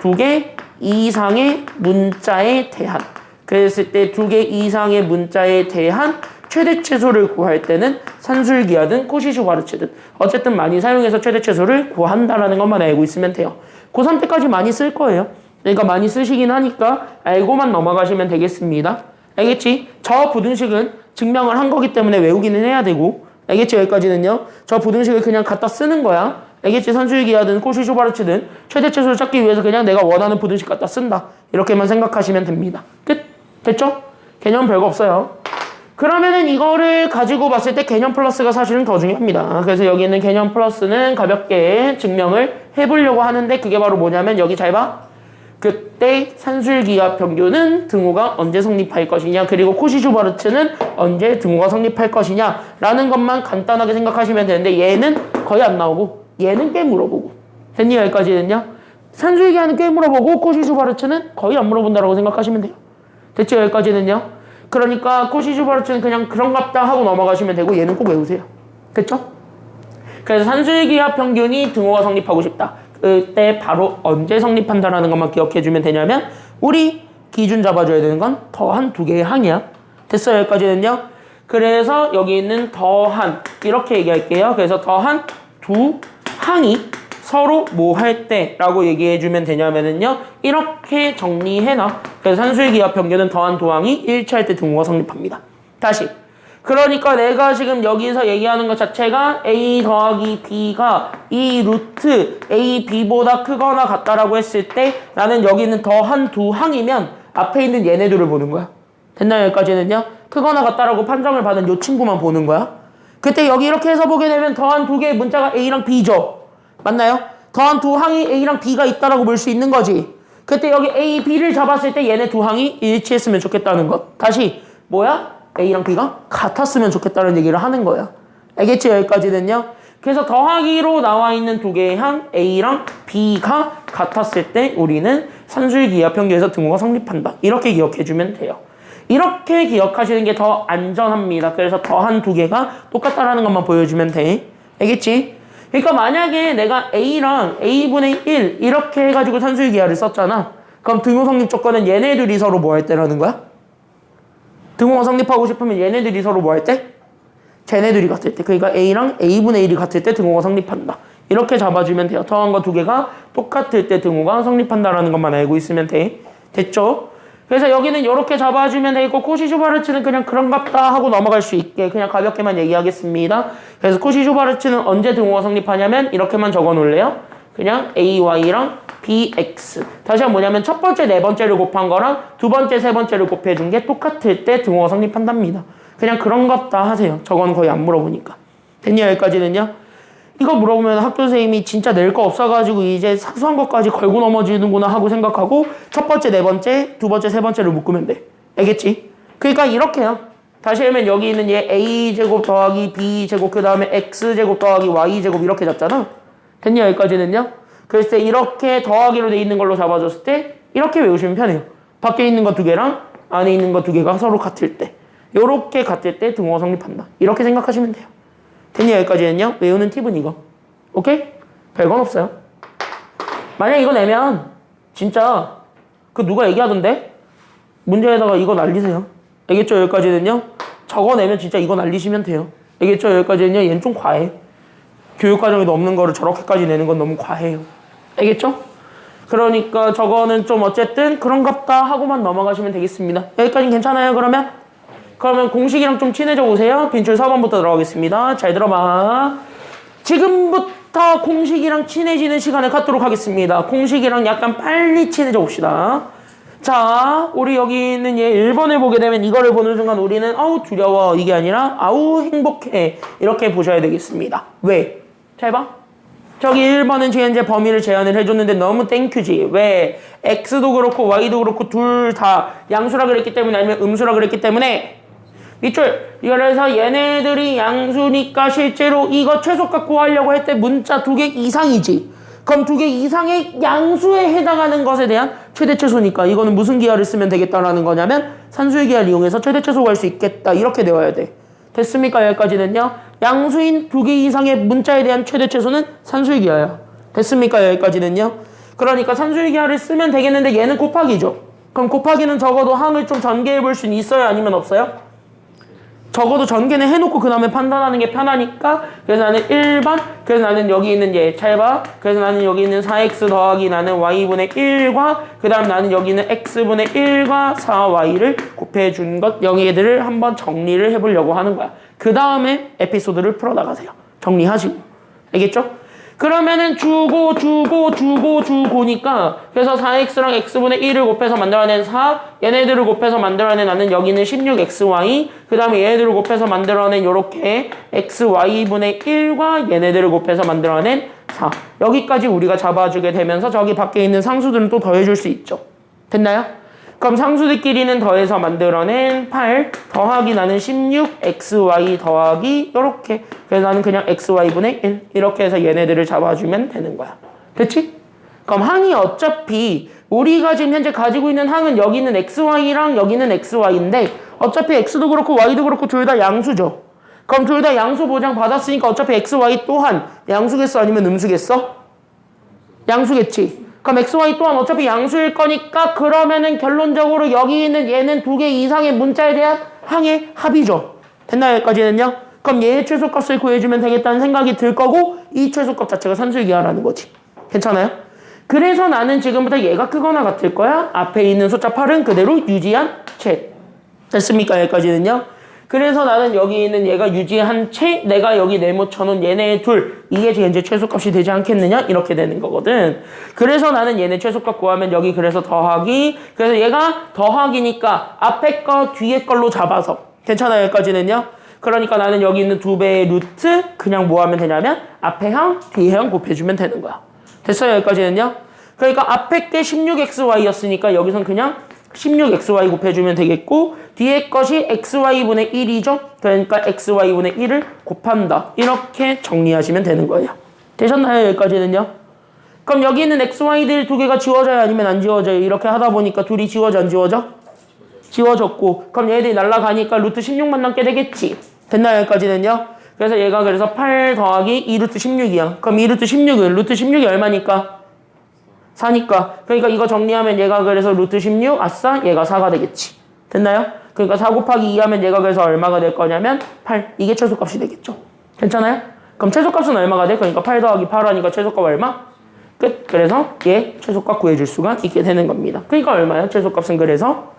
두 개 이상의 문자에 대한. 그랬을 때 두 개 이상의 문자에 대한 최대치수를 구할 때는 산술기하든 코시슈바르츠든 어쨌든 많이 사용해서 최대치수를 구한다라는 것만 알고 있으면 돼요. 고3 때까지 많이 쓸 거예요. 그러니까 많이 쓰시긴 하니까 알고만 넘어가시면 되겠습니다. 알겠지? 저 부등식은 증명을 한 거기 때문에 외우기는 해야 되고 알겠지? 여기까지는요. 저 부등식을 그냥 갖다 쓰는 거야. 알겠지? 산술기하든 코시슈바르츠든 최대치수를 찾기 위해서 그냥 내가 원하는 부등식 갖다 쓴다. 이렇게만 생각하시면 됩니다. 끝? 됐죠? 개념 별거 없어요. 그러면은 이거를 가지고 봤을 때 개념 플러스가 사실은 더 중요합니다. 그래서 여기 있는 개념 플러스는 가볍게 증명을 해보려고 하는데 그게 바로 뭐냐면 여기 잘 봐. 그때 산술기하 평균은 등호가 언제 성립할 것이냐, 그리고 코시슈바르츠는 언제 등호가 성립할 것이냐 라는 것만 간단하게 생각하시면 되는데 얘는 거의 안 나오고 얘는 꽤 물어보고. 됐니? 여기까지는요. 산술기하는 꽤 물어보고 코시슈바르츠는 거의 안 물어본다라고 생각하시면 돼요. 됐죠? 여기까지는요. 그러니까 코시슈바르츠는 그냥 그런갑다 하고 넘어가시면 되고 얘는 꼭 외우세요. 됐죠? 그래서 산술기하 평균이 등호가 성립하고 싶다. 그때 바로 언제 성립한다라는 것만 기억해주면 되냐면 우리 기준 잡아줘야 되는 건 더한 두 개의 항이야. 됐어요? 여기까지는요. 그래서 여기 있는 더한 이렇게 얘기할게요. 그래서 더한 두 항이 서로 뭐 할 때 라고 얘기해주면 되냐면은요. 이렇게 정리해놔. 그래서 산술기하 평균은 더한 두 항이 일치할 때 등호가 성립합니다. 다시. 그러니까 내가 지금 여기서 얘기하는 것 자체가 A 더하기 B가 이 루트 A, B보다 크거나 같다라고 했을 때 나는 여기는 더한 두 항이면 앞에 있는 얘네들을 보는 거야. 됐나요? 여기까지는요? 크거나 같다라고 판정을 받은 요 친구만 보는 거야. 그때 여기 이렇게 해서 보게 되면 더한 두 개의 문자가 A랑 B죠. 맞나요? 더한 두 항이 A랑 B가 있다라고 볼 수 있는 거지. 그때 여기 A, B를 잡았을 때 얘네 두 항이 일치했으면 좋겠다는 것. 다시 뭐야? A랑 B가 같았으면 좋겠다는 얘기를 하는 거야. 알겠지? 여기까지는요. 그래서 더하기로 나와 있는 두 개의 항 A랑 B가 같았을 때 우리는 산술기하 평균에서 등호가 성립한다. 이렇게 기억해주면 돼요. 이렇게 기억하시는 게 더 안전합니다. 그래서 더한 두 개가 똑같다라는 것만 보여주면 돼. 알겠지? 그러니까 만약에 내가 A랑 A분의 1 이렇게 해가지고 산술기하를 썼잖아. 그럼 등호 성립 조건은 얘네들이 서로 뭐 할 때라는 거야? 등호가 성립하고 싶으면 얘네들이 서로 뭐 할 때? 쟤네들이 같을 때. 그러니까 A랑 A분의 1이 같을 때 등호가 성립한다. 이렇게 잡아주면 돼요. 더한 거 두 개가 똑같을 때 등호가 성립한다라는 것만 알고 있으면 돼. 됐죠? 그래서 여기는 이렇게 잡아주면 되겠고 코시-슈바르츠는 그냥 그런갑다 하고 넘어갈 수 있게 그냥 가볍게만 얘기하겠습니다. 그래서 코시-슈바르츠는 언제 등호가 성립하냐면 이렇게만 적어놓을래요? 그냥 AY랑 BX. 다시 한번 뭐냐면 첫 번째, 네 번째를 곱한 거랑 두 번째, 세 번째를 곱해준 게 똑같을 때 등호가 성립한답니다. 그냥 그런갑다 하세요. 저건 거의 안 물어보니까. 됐냐 여기까지는요? 이거 물어보면 학교 선생님이 진짜 낼 거 없어가지고 이제 사소한 것까지 걸고 넘어지는구나 하고 생각하고 첫 번째, 네 번째, 두 번째, 세 번째를 묶으면 돼. 알겠지? 그러니까 이렇게요. 다시 하면 여기 있는 얘 A제곱 더하기 B제곱 그 다음에 X제곱 더하기 Y제곱 이렇게 잡잖아. 됐냐 여기까지는요? 그랬을 때 이렇게 더하기로 돼 있는 걸로 잡아줬을 때 이렇게 외우시면 편해요. 밖에 있는 거 두 개랑 안에 있는 거 두 개가 서로 같을 때 요렇게 같을 때 등호가 성립한다. 이렇게 생각하시면 돼요. 됐냐 여기까지는요? 외우는 팁은 이거. 오케이? 별건 없어요. 만약 이거 내면 진짜 그 누가 얘기하던데? 문제에다가 이거 날리세요. 알겠죠? 여기까지는요? 저거 내면 진짜 이거 날리시면 돼요. 알겠죠? 여기까지는요? 얘는 좀 과해. 교육과정에도 없는 거를 저렇게까지 내는 건 너무 과해요. 알겠죠? 그러니까 저거는 좀 어쨌든 그런갑다 하고만 넘어가시면 되겠습니다. 여기까지는 괜찮아요 그러면? 그러면 공식이랑 좀 친해져 오세요. 빈출 4번부터 들어가겠습니다. 잘 들어봐. 지금부터 공식이랑 친해지는 시간을 갖도록 하겠습니다. 공식이랑 약간 빨리 친해져 봅시다. 자, 우리 여기 있는 얘 1번을 보게 되면 이거를 보는 순간 우리는 아우 두려워 이게 아니라 아우 행복해 이렇게 보셔야 되겠습니다. 왜? 잘 봐. 저기 1번은 지금 현재 범위를 제한을 해줬는데 너무 땡큐지. 왜? X도 그렇고 Y도 그렇고 둘 다 양수라 그랬기 때문에 아니면 음수라 그랬기 때문에 밑줄. 그래서 얘네들이 양수니까 실제로 이거 최소값 구하려고 할 때 문자 2개 이상이지. 그럼 2개 이상의 양수에 해당하는 것에 대한 최대 최소니까 이거는 무슨 기하를 쓰면 되겠다라는 거냐면 산수의 기하를 이용해서 최대 최소 구할 수 있겠다. 이렇게 되어야 돼. 됐습니까? 여기까지는요. 양수인 2개 이상의 문자에 대한 최대 최소는 산수의 기하야. 됐습니까? 여기까지는요. 그러니까 산수의 기하를 쓰면 되겠는데 얘는 곱하기죠. 그럼 곱하기는 적어도 항을 좀 전개해 볼 수는 있어요? 아니면 없어요? 적어도 전개는 해놓고 그 다음에 판단하는 게 편하니까 그래서 나는 1번 그래서 나는 여기 있는 얘 잘 봐. 그래서 나는 여기 있는 4x 더하기 나는 y분의 1과 그 다음 나는 여기 있는 x분의 1과 4y를 곱해준 것 여기들을 한번 정리를 해보려고 하는 거야. 그 다음에 에피소드를 풀어나가세요. 정리하시고. 알겠죠? 그러면은 주고니까 그래서 4x랑 x분의 1을 곱해서 만들어낸 4 얘네들을 곱해서 만들어낸 나는 여기는 16xy 그 다음에 얘네들을 곱해서 만들어낸 요렇게 xy분의 1과 얘네들을 곱해서 만들어낸 4 여기까지 우리가 잡아주게 되면서 저기 밖에 있는 상수들은 또 더해줄 수 있죠. 됐나요? 그럼 상수들끼리는 더해서 만들어낸 8 더하기 나는 16xy 더하기 요렇게 그래서 나는 그냥 xy분의 1 이렇게 해서 얘네들을 잡아주면 되는 거야. 됐지? 그럼 항이 어차피 우리가 지금 현재 가지고 있는 항은 여기 있는 xy랑 여기 있는 xy인데 어차피 x도 그렇고 y도 그렇고 둘 다 양수죠. 그럼 둘 다 양수 보장 받았으니까 어차피 xy 또한 양수겠어 아니면 음수겠어? 양수겠지. 그럼 xy 또한 어차피 양수일 거니까 그러면은 결론적으로 여기 있는 얘는 2개 이상의 문자에 대한 항의 합이죠. 됐나요? 여기까지는요? 그럼 얘의 최소값을 구해주면 되겠다는 생각이 들 거고 이 최소값 자체가 산수의 기하라는 거지. 괜찮아요? 그래서 나는 지금부터 얘가 크거나 같을 거야. 앞에 있는 숫자 8은 그대로 유지한 채. 됐습니까? 여기까지는요? 그래서 나는 여기 있는 얘가 유지한 채 내가 여기 네모쳐놓은 얘네 둘 이게 지금 이제 최소값이 되지 않겠느냐 이렇게 되는 거거든. 그래서 나는 얘네 최소값 구하면 여기 그래서 더하기 그래서 얘가 더하기니까 앞에 거 뒤에 걸로 잡아서 괜찮아요 여기까지는요. 그러니까 나는 여기 있는 2배의 루트 그냥 뭐 하면 되냐면 앞에 항 뒤에 항 곱해주면 되는 거야. 됐어요 여기까지는요. 그러니까 앞에 게 16xy였으니까 여기선 그냥 16xy 곱해주면 되겠고 뒤에 것이 xy분의 1이죠. 그러니까 xy분의 1을 곱한다. 이렇게 정리하시면 되는 거예요. 되셨나요? 여기까지는요? 그럼 여기 있는 xy들 두 개가 지워져요? 아니면 안 지워져요? 이렇게 하다 보니까 둘이 지워져 안 지워져? 지워졌고 그럼 얘들이 날아가니까 루트 16만 남게 되겠지. 됐나요? 여기까지는요? 그래서 얘가 그래서 8 더하기 2루트 16이야. 그럼 2루트 16은 루트 16이 얼마니까? 4니까. 그러니까 이거 정리하면 얘가 그래서 루트 16, 아싸, 얘가 4가 되겠지. 됐나요? 그러니까 4 곱하기 2 하면 얘가 그래서 얼마가 될 거냐면 8. 이게 최소값이 되겠죠. 괜찮아요? 그럼 최소값은 얼마가 돼? 그러니까 8 더하기 8 하니까 최소값 얼마? 끝. 그래서 얘 최소값 구해줄 수가 있게 되는 겁니다. 그러니까 얼마예요? 최소값은 그래서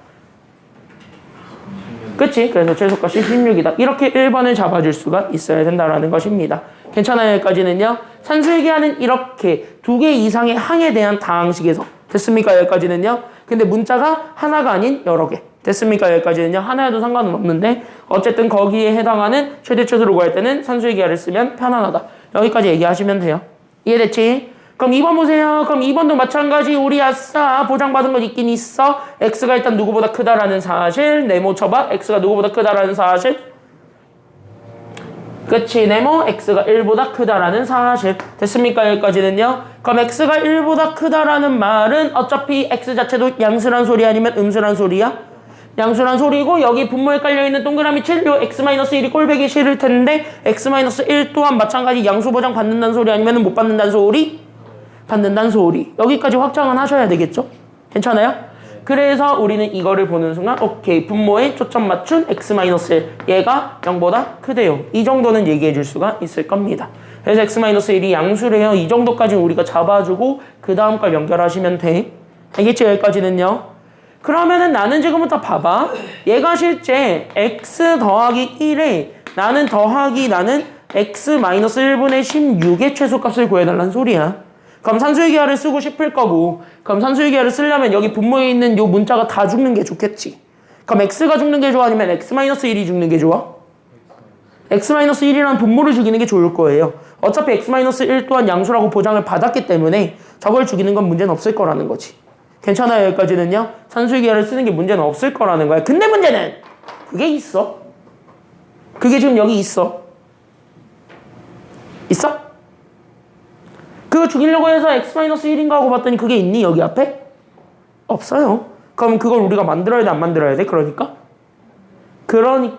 그치? 그래서 최소값이 16이다. 이렇게 1번을 잡아줄 수가 있어야 된다라는 것입니다. 괜찮아요? 여기까지는요? 산수유기하는 이렇게 두 개 이상의 항에 대한 다항식에서 됐습니까? 여기까지는요? 근데 문자가 하나가 아닌 여러 개. 됐습니까? 여기까지는요? 하나여도 상관은 없는데 어쨌든 거기에 해당하는 최대 최소를 구할 때는 산수유기하를 쓰면 편안하다. 여기까지 얘기하시면 돼요. 이해됐지? 그럼 2번 보세요. 그럼 2번도 마찬가지. 우리 아싸 보장받은 건 있긴 있어. x가 일단 누구보다 크다라는 사실. 네모 쳐봐. x가 누구보다 크다라는 사실. 그치. 네모 x가 1보다 크다라는 사실. 됐습니까? 여기까지는요. 그럼 x가 1보다 크다라는 말은 어차피 x 자체도 양수란 소리 아니면 음수란 소리야? 양수란 소리고 여기 분모에 깔려있는 동그라미 7, 요 x-1이 꼴배기 싫을 텐데 x-1 또한 마찬가지 양수 보장 받는다는 소리 아니면 못 받는다는 소리? 받는다는 소리. 여기까지 확장은 하셔야 되겠죠? 괜찮아요? 그래서 우리는 이거를 보는 순간 오케이 분모에 초점 맞춘 x-1 얘가 0보다 크대요. 이 정도는 얘기해 줄 수가 있을 겁니다. 그래서 x-1이 양수래요. 이 정도까지 우리가 잡아주고 그 다음 걸 연결하시면 돼. 알겠죠? 여기까지는요. 그러면은 나는 지금부터 봐봐. 얘가 실제 x 더하기 1에 나는 x-1분의 16의 최소값을 구해달라는 소리야. 그럼 산수유기하를 쓰고 싶을 거고 그럼 산수유기하를 쓰려면 여기 분모에 있는 요 문자가 다 죽는 게 좋겠지. 그럼 x가 죽는 게 좋아? 아니면 x-1이 죽는 게 좋아? x-1이라는 분모를 죽이는 게 좋을 거예요. 어차피 x-1 또한 양수라고 보장을 받았기 때문에 저걸 죽이는 건 문제는 없을 거라는 거지. 괜찮아요? 여기까지는요? 산수유기하를 쓰는 게 문제는 없을 거라는 거야. 근데 문제는 그게 있어. 그게 지금 여기 있어. 있어? 그거 죽이려고 해서 x-1인가 하고 봤더니 그게 있니? 여기 앞에? 없어요. 그럼 그걸 우리가 만들어야 돼? 안 만들어야 돼? 그러니까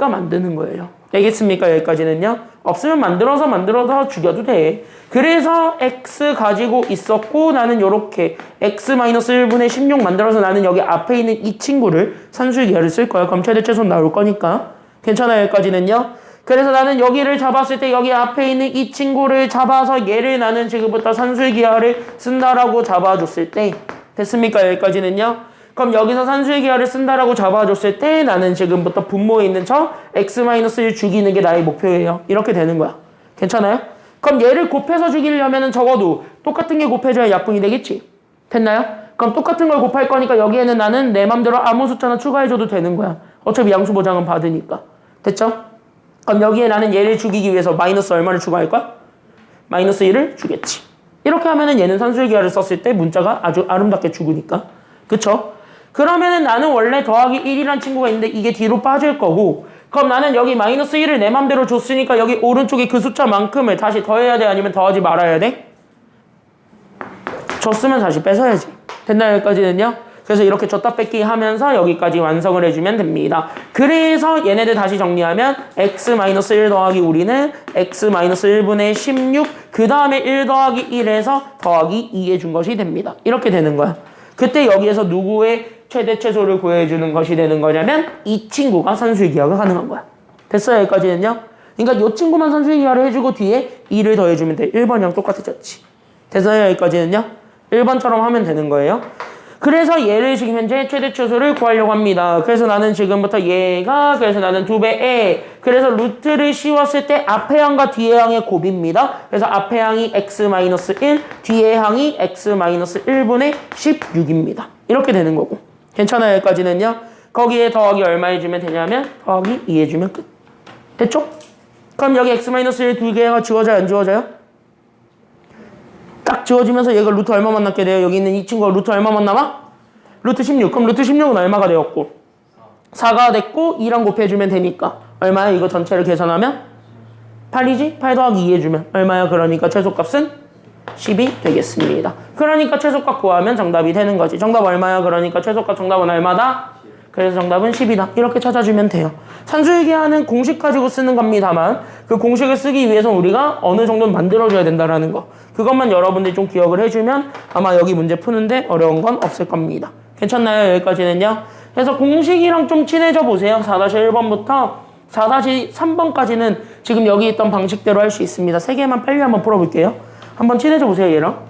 만드는 거예요. 알겠습니까? 여기까지는요. 없으면 만들어서 죽여도 돼. 그래서 x 가지고 있었고 나는 요렇게 x-1분의 16 만들어서 나는 여기 앞에 있는 이 친구를 산수유기하를 쓸 거야. 그럼 최대 최소 나올 거니까. 괜찮아요? 여기까지는요. 그래서 나는 여기를 잡았을 때 여기 앞에 있는 이 친구를 잡아서 얘를 나는 지금부터 산수유기하를 쓴다라고 잡아줬을 때 됐습니까? 여기까지는요. 그럼 여기서 산수유기하를 쓴다라고 잡아줬을 때 나는 지금부터 분모에 있는 저 x-1 죽이는 게 나의 목표예요. 이렇게 되는 거야. 괜찮아요? 그럼 얘를 곱해서 죽이려면 적어도 똑같은 게 곱해져야 약분이 되겠지. 됐나요? 그럼 똑같은 걸 곱할 거니까 여기에는 나는 내 맘대로 아무 숫자나 추가해줘도 되는 거야. 어차피 양수 보장은 받으니까. 됐죠? 그럼 여기에 나는 얘를 죽이기 위해서 마이너스 얼마를 추가할 거야? 마이너스 1을 주겠지. 이렇게 하면은 얘는 산수유기하를 썼을 때 문자가 아주 아름답게 죽으니까. 그쵸? 그러면은 나는 원래 더하기 1이란 친구가 있는데 이게 뒤로 빠질 거고 그럼 나는 여기 마이너스 1을 내 맘대로 줬으니까 여기 오른쪽에 그 숫자만큼을 다시 더해야 돼? 아니면 더하지 말아야 돼? 줬으면 다시 뺏어야지. 됐나요? 여기까지는요? 그래서 이렇게 줬다 뺏기 하면서 여기까지 완성을 해주면 됩니다. 그래서 얘네들 다시 정리하면 x-1 더하기 우리는 x-1분의 16 그 다음에 1 더하기 1에서 더하기 2 해준 것이 됩니다. 이렇게 되는 거야. 그때 여기에서 누구의 최대 최소를 구해주는 것이 되는 거냐면 이 친구가 산수유기하가 가능한 거야. 됐어요? 여기까지는요? 그러니까 이 친구만 산수유기하를 해주고 뒤에 2를 더해주면 돼. 1번이랑 똑같아졌지. 됐어요? 여기까지는요? 1번처럼 하면 되는 거예요. 그래서 얘를 지금 현재 최대 최소를 구하려고 합니다. 그래서 나는 지금부터 그래서 나는 2배에 그래서 루트를 씌웠을 때 앞의 항과 뒤의 항의 곱입니다. 그래서 앞의 항이 x-1 뒤의 항이 x-1분의 16입니다. 이렇게 되는 거고. 괜찮아요? 여기까지는요. 거기에 더하기 얼마 해주면 되냐면 더하기 2 해주면 끝. 됐죠? 그럼 여기 x-1 두 개가 지워져요? 안 지워져요? 딱 지워지면서 얘가 루트 얼마 만났게 돼요? 여기 있는 이 친구가 루트 얼마 만남아? 루트 16. 그럼 루트 16은 얼마가 되었고? 4가 됐고 2랑 곱해주면 되니까 얼마야? 이거 전체를 계산하면 8이지? 8 더하기 2 해주면 얼마야? 그러니까 최소값은 10이 되겠습니다. 그러니까 최소값 구하면 정답이 되는 거지. 정답 얼마야? 그러니까 최소값 정답은 얼마다? 그래서 정답은 10이다. 이렇게 찾아주면 돼요. 산수유기하는 공식 가지고 쓰는 겁니다만 그 공식을 쓰기 위해서 우리가 어느 정도는 만들어줘야 된다는 거. 그것만 여러분들이 좀 기억을 해주면 아마 여기 문제 푸는데 어려운 건 없을 겁니다. 괜찮나요? 여기까지는요? 그래서 공식이랑 좀 친해져 보세요. 4-1번부터 4-3번까지는 지금 여기 있던 방식대로 할 수 있습니다. 3개만 빨리 한번 풀어볼게요. 한번 친해져 보세요, 얘랑.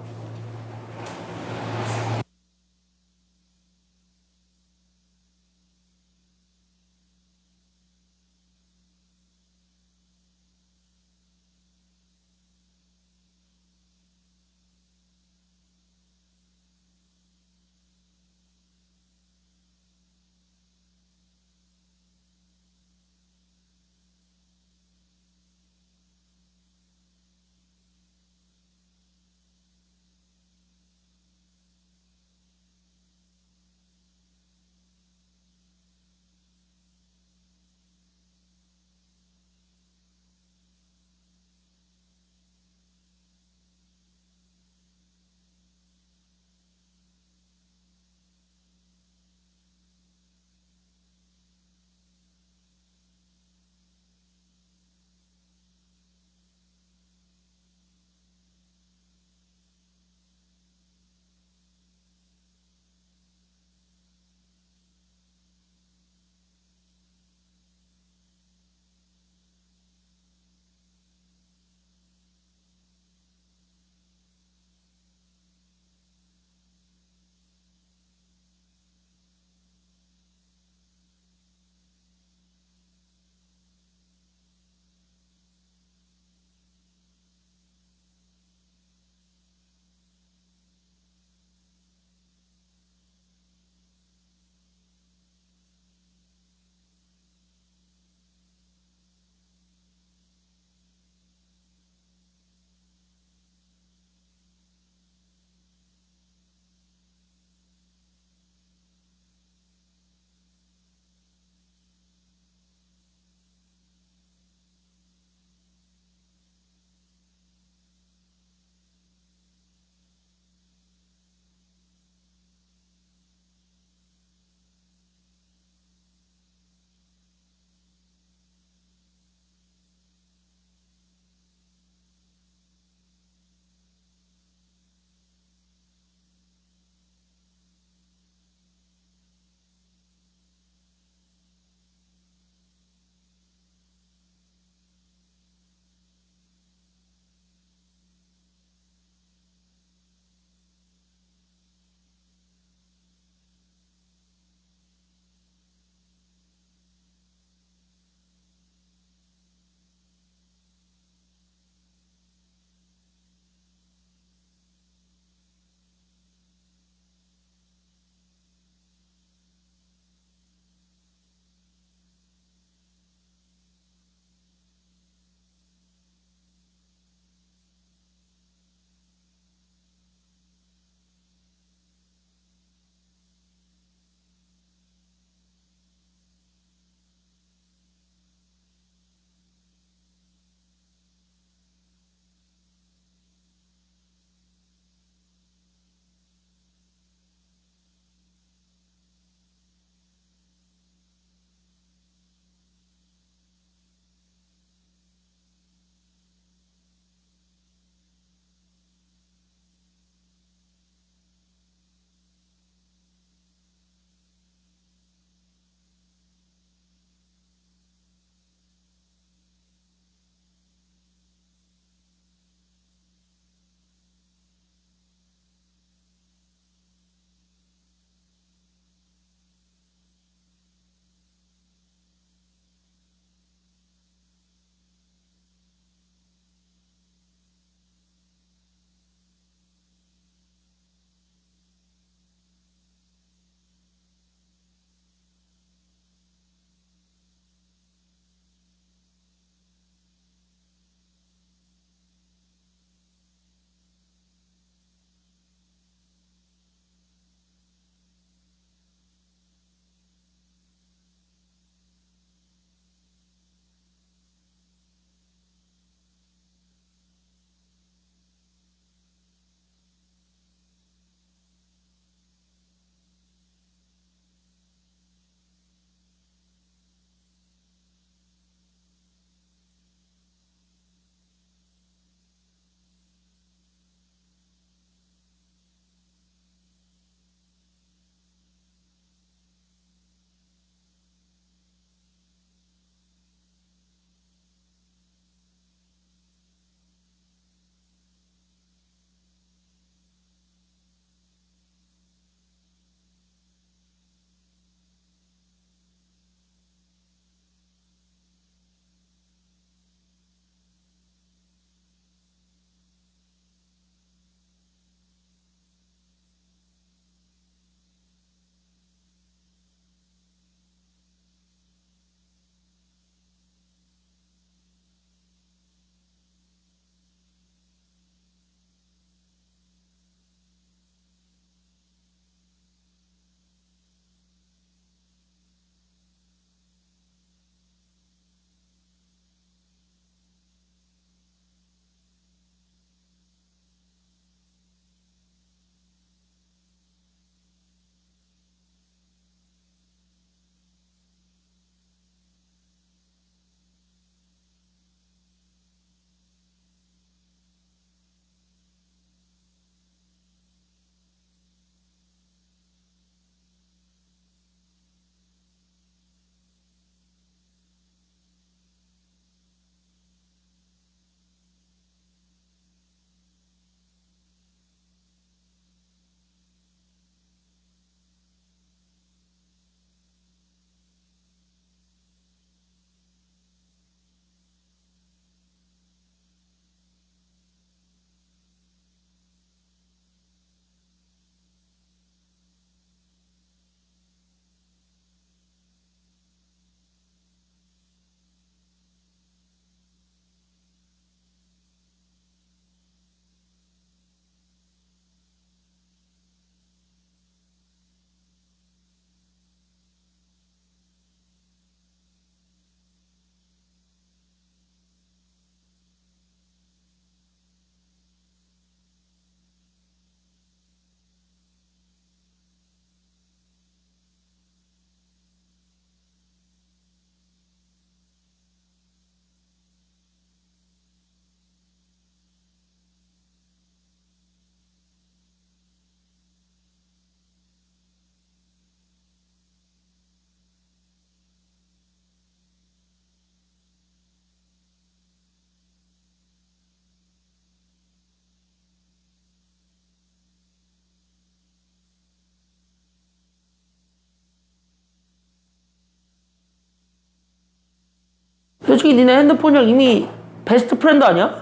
솔직히 니네 핸드폰이랑 이미 베스트 프렌드 아니야?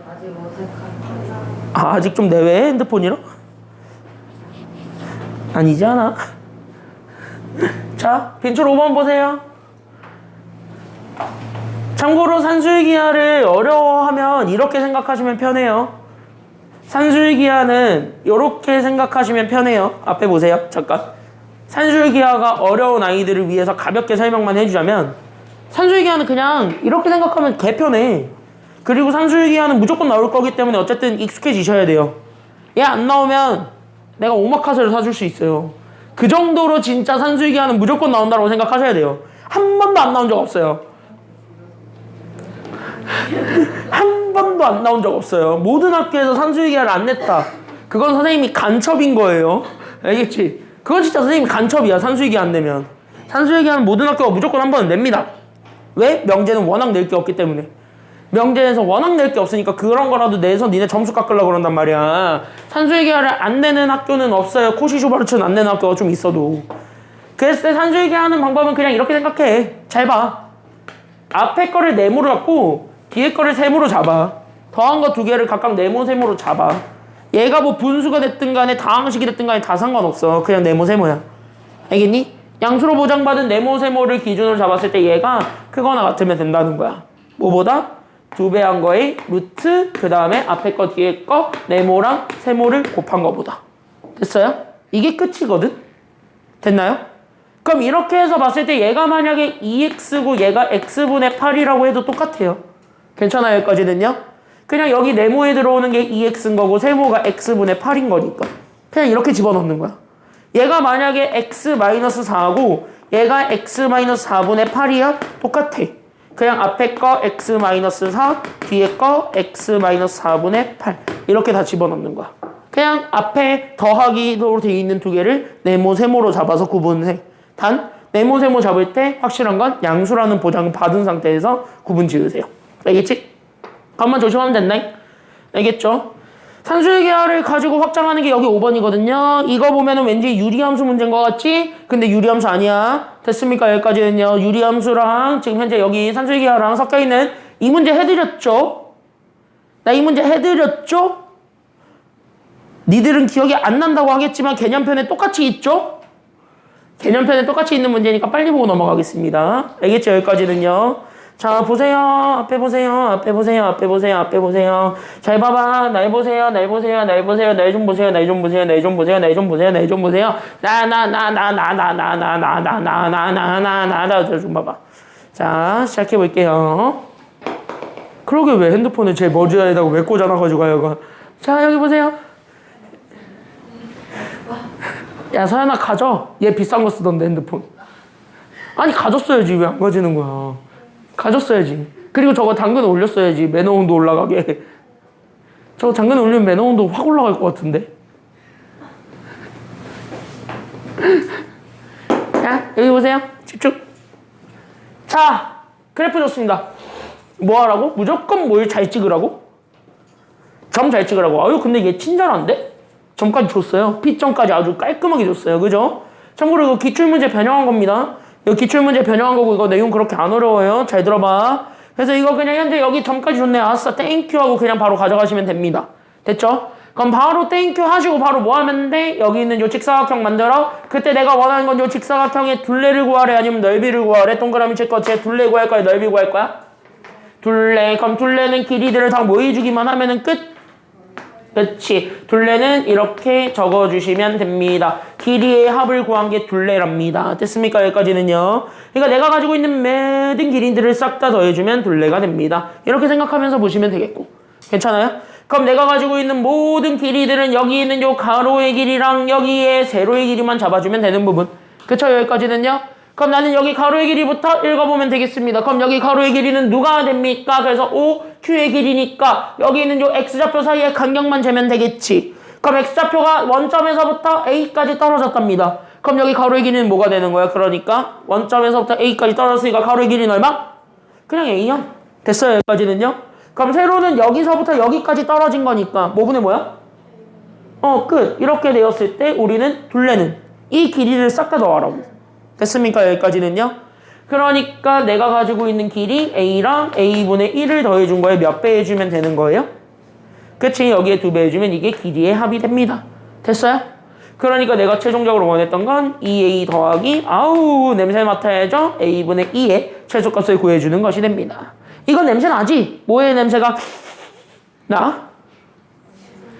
아직 어색한. 아, 아직 좀 내외해 핸드폰이랑? 아니지 않아? 자, 빈출 5번 보세요. 참고로 산술기하를 어려워하면 이렇게 생각하시면 편해요. 산술기하는 이렇게 생각하시면 편해요. 앞에 보세요. 잠깐. 산술기하가 어려운 아이들을 위해서 가볍게 설명만 해주자면 산술기하는 그냥 이렇게 생각하면 개편해. 그리고 산술기하는 무조건 나올 거기 때문에 어쨌든 익숙해지셔야 돼요. 얘 안 나오면 내가 오마카세를 사줄 수 있어요. 그 정도로 진짜 산술기하는 무조건 나온다고 생각하셔야 돼요. 한 번도 안 나온 적 없어요. 한 번도 안 나온 적 없어요. 모든 학교에서 산술기하를 안 냈다. 그건 선생님이 간첩인 거예요. 알겠지? 그건 진짜 선생님이 간첩이야. 산술기 안 내면. 산술기하는 모든 학교가 무조건 한 번은 냅니다. 왜? 명제는 워낙 낼 게 없기 때문에. 명제에서 워낙 낼 게 없으니까 그런 거라도 내서 니네 점수 깎으려고 그런단 말이야. 산술기하를 안 내는 학교는 없어요. 코시슈바르츠는 안 내는 학교가 좀 있어도. 그랬을 때 산술기하는 방법은 그냥 이렇게 생각해. 잘 봐. 앞에 거를 네모로 잡고 뒤에 거를 세모로 잡아. 더한 거 두 개를 각각 네모 세모로 잡아. 얘가 뭐 분수가 됐든 간에 다항식이 됐든 간에 다 상관없어. 그냥 네모 세모야. 알겠니? 양수로 보장받은 네모 세모를 기준으로 잡았을 때 얘가 크거나 같으면 된다는 거야. 뭐보다? 2배 한 거의 루트 그 다음에 앞에 거 뒤에 거 네모랑 세모를 곱한 거보다. 됐어요? 이게 끝이거든? 됐나요? 그럼 이렇게 해서 봤을 때 얘가 만약에 2x고 얘가 x분의 8이라고 해도 똑같아요. 괜찮아요? 여기까지는요? 그냥 여기 네모에 들어오는 게 2x인 거고 세모가 x분의 8인 거니까 그냥 이렇게 집어넣는 거야. 얘가 만약에 x-4하고 얘가 x-4분의 8이야? 똑같아. 그냥 앞에 거 x-4 뒤에 거 x-4분의 8 이렇게 다 집어넣는 거야. 그냥 앞에 더하기로 되어 있는 두 개를 네모 세모로 잡아서 구분해. 단 네모 세모 잡을 때 확실한 건 양수라는 보장을 받은 상태에서 구분 지으세요. 알겠지? 그것만 조심하면 된다. 알겠죠? 산술기하를 가지고 확장하는 게 여기 5번이거든요. 이거 보면은 왠지 유리함수 문제인 것 같지? 근데 유리함수 아니야. 됐습니까? 여기까지는요. 유리함수랑 지금 현재 여기 산술기하랑 섞여있는 이 문제 해드렸죠? 나 이 문제 해드렸죠? 니들은 기억이 안 난다고 하겠지만 개념편에 똑같이 있죠? 개념편에 똑같이 있는 문제니까 빨리 보고 넘어가겠습니다. 알겠죠? 여기까지는요. 자, 보세요. 앞에 보세요. 앞에 보세요. 앞에 보세요. 앞에 보세요. 잘 봐봐. 날 보세요. 날 보세요. 날 보세요. 날 좀 보세요. 날 좀 보세요. 날 좀 보세요. 날 좀 보세요. 날 좀 보세요. 좀 봐봐. 자, 시작해 볼게요. 그러게 왜 핸드폰을 제 머리에다가 왜 꽂아놔가지고 가요? 자, 여기 보세요. 야, 서연아 가져. 얘 비싼 거 쓰던데 핸드폰. 아니 가졌어야지. 왜 안 가지는 거야? 가졌어야지. 그리고 저거 당근 올렸어야지. 매너 온도 올라가게. 저거 당근 올리면 매너 온도 확 올라갈 것 같은데. 자, 여기 보세요. 집중. 자, 그래프 줬습니다. 뭐 하라고? 무조건 뭘 잘 찍으라고? 점 잘 찍으라고. 아유, 근데 얘 친절한데? 점까지 줬어요. P점까지 아주 깔끔하게 줬어요. 그죠? 참고로 이거 기출문제 변형한 겁니다. 이거 기출문제 변형한 거고 이거 내용 그렇게 안 어려워요. 잘 들어봐. 그래서 이거 그냥 현재 여기 점까지 줬네. 아싸 땡큐 하고 그냥 바로 가져가시면 됩니다. 됐죠? 그럼 바로 땡큐 하시고 바로 뭐 하면 돼? 여기 있는 요 직사각형 만들어. 그때 내가 원하는 건 요 직사각형의 둘레를 구하래 아니면 넓이를 구하래? 동그라미 칠 거 제 둘레 구할 거야? 넓이 구할 거야? 둘레. 그럼 둘레는 길이들을 다 모의주기만 하면은 끝. 그치. 둘레는 이렇게 적어주시면 됩니다. 길이의 합을 구한 게 둘레랍니다. 됐습니까? 여기까지는요. 그러니까 내가 가지고 있는 모든 길이들을 싹 다 더해주면 둘레가 됩니다. 이렇게 생각하면서 보시면 되겠고. 괜찮아요? 그럼 내가 가지고 있는 모든 길이들은 여기 있는 요 가로의 길이랑 여기에 세로의 길이만 잡아주면 되는 부분. 그쵸? 여기까지는요. 그럼 나는 여기 가로의 길이부터 읽어보면 되겠습니다. 그럼 여기 가로의 길이는 누가 됩니까? 그래서 OQ의 길이니까 여기 있는 요 X좌표 사이에 간격만 재면 되겠지. 그럼 X좌표가 원점에서부터 A까지 떨어졌답니다. 그럼 여기 가로의 길이는 뭐가 되는 거야? 그러니까 원점에서부터 A까지 떨어졌으니까 가로의 길이는 얼마? 그냥 A야. 됐어요. 여기까지는요. 그럼 세로는 여기서부터 여기까지 떨어진 거니까 뭐분의 뭐야? 끝. 이렇게 되었을 때 우리는 둘레는 이 길이를 싹 다 더하라고. 됐습니까? 여기까지는요. 그러니까 내가 가지고 있는 길이 a랑 a분의 1을 더해준 거에 몇 배 해주면 되는 거예요? 그치? 여기에 2배 해주면 이게 길이의 합이 됩니다. 됐어요? 그러니까 내가 최종적으로 원했던 건 2a 더하기 아우 냄새 맡아야죠. a분의 2의 최소값을 구해주는 것이 됩니다. 이건 냄새 나지? 뭐의 냄새가 나?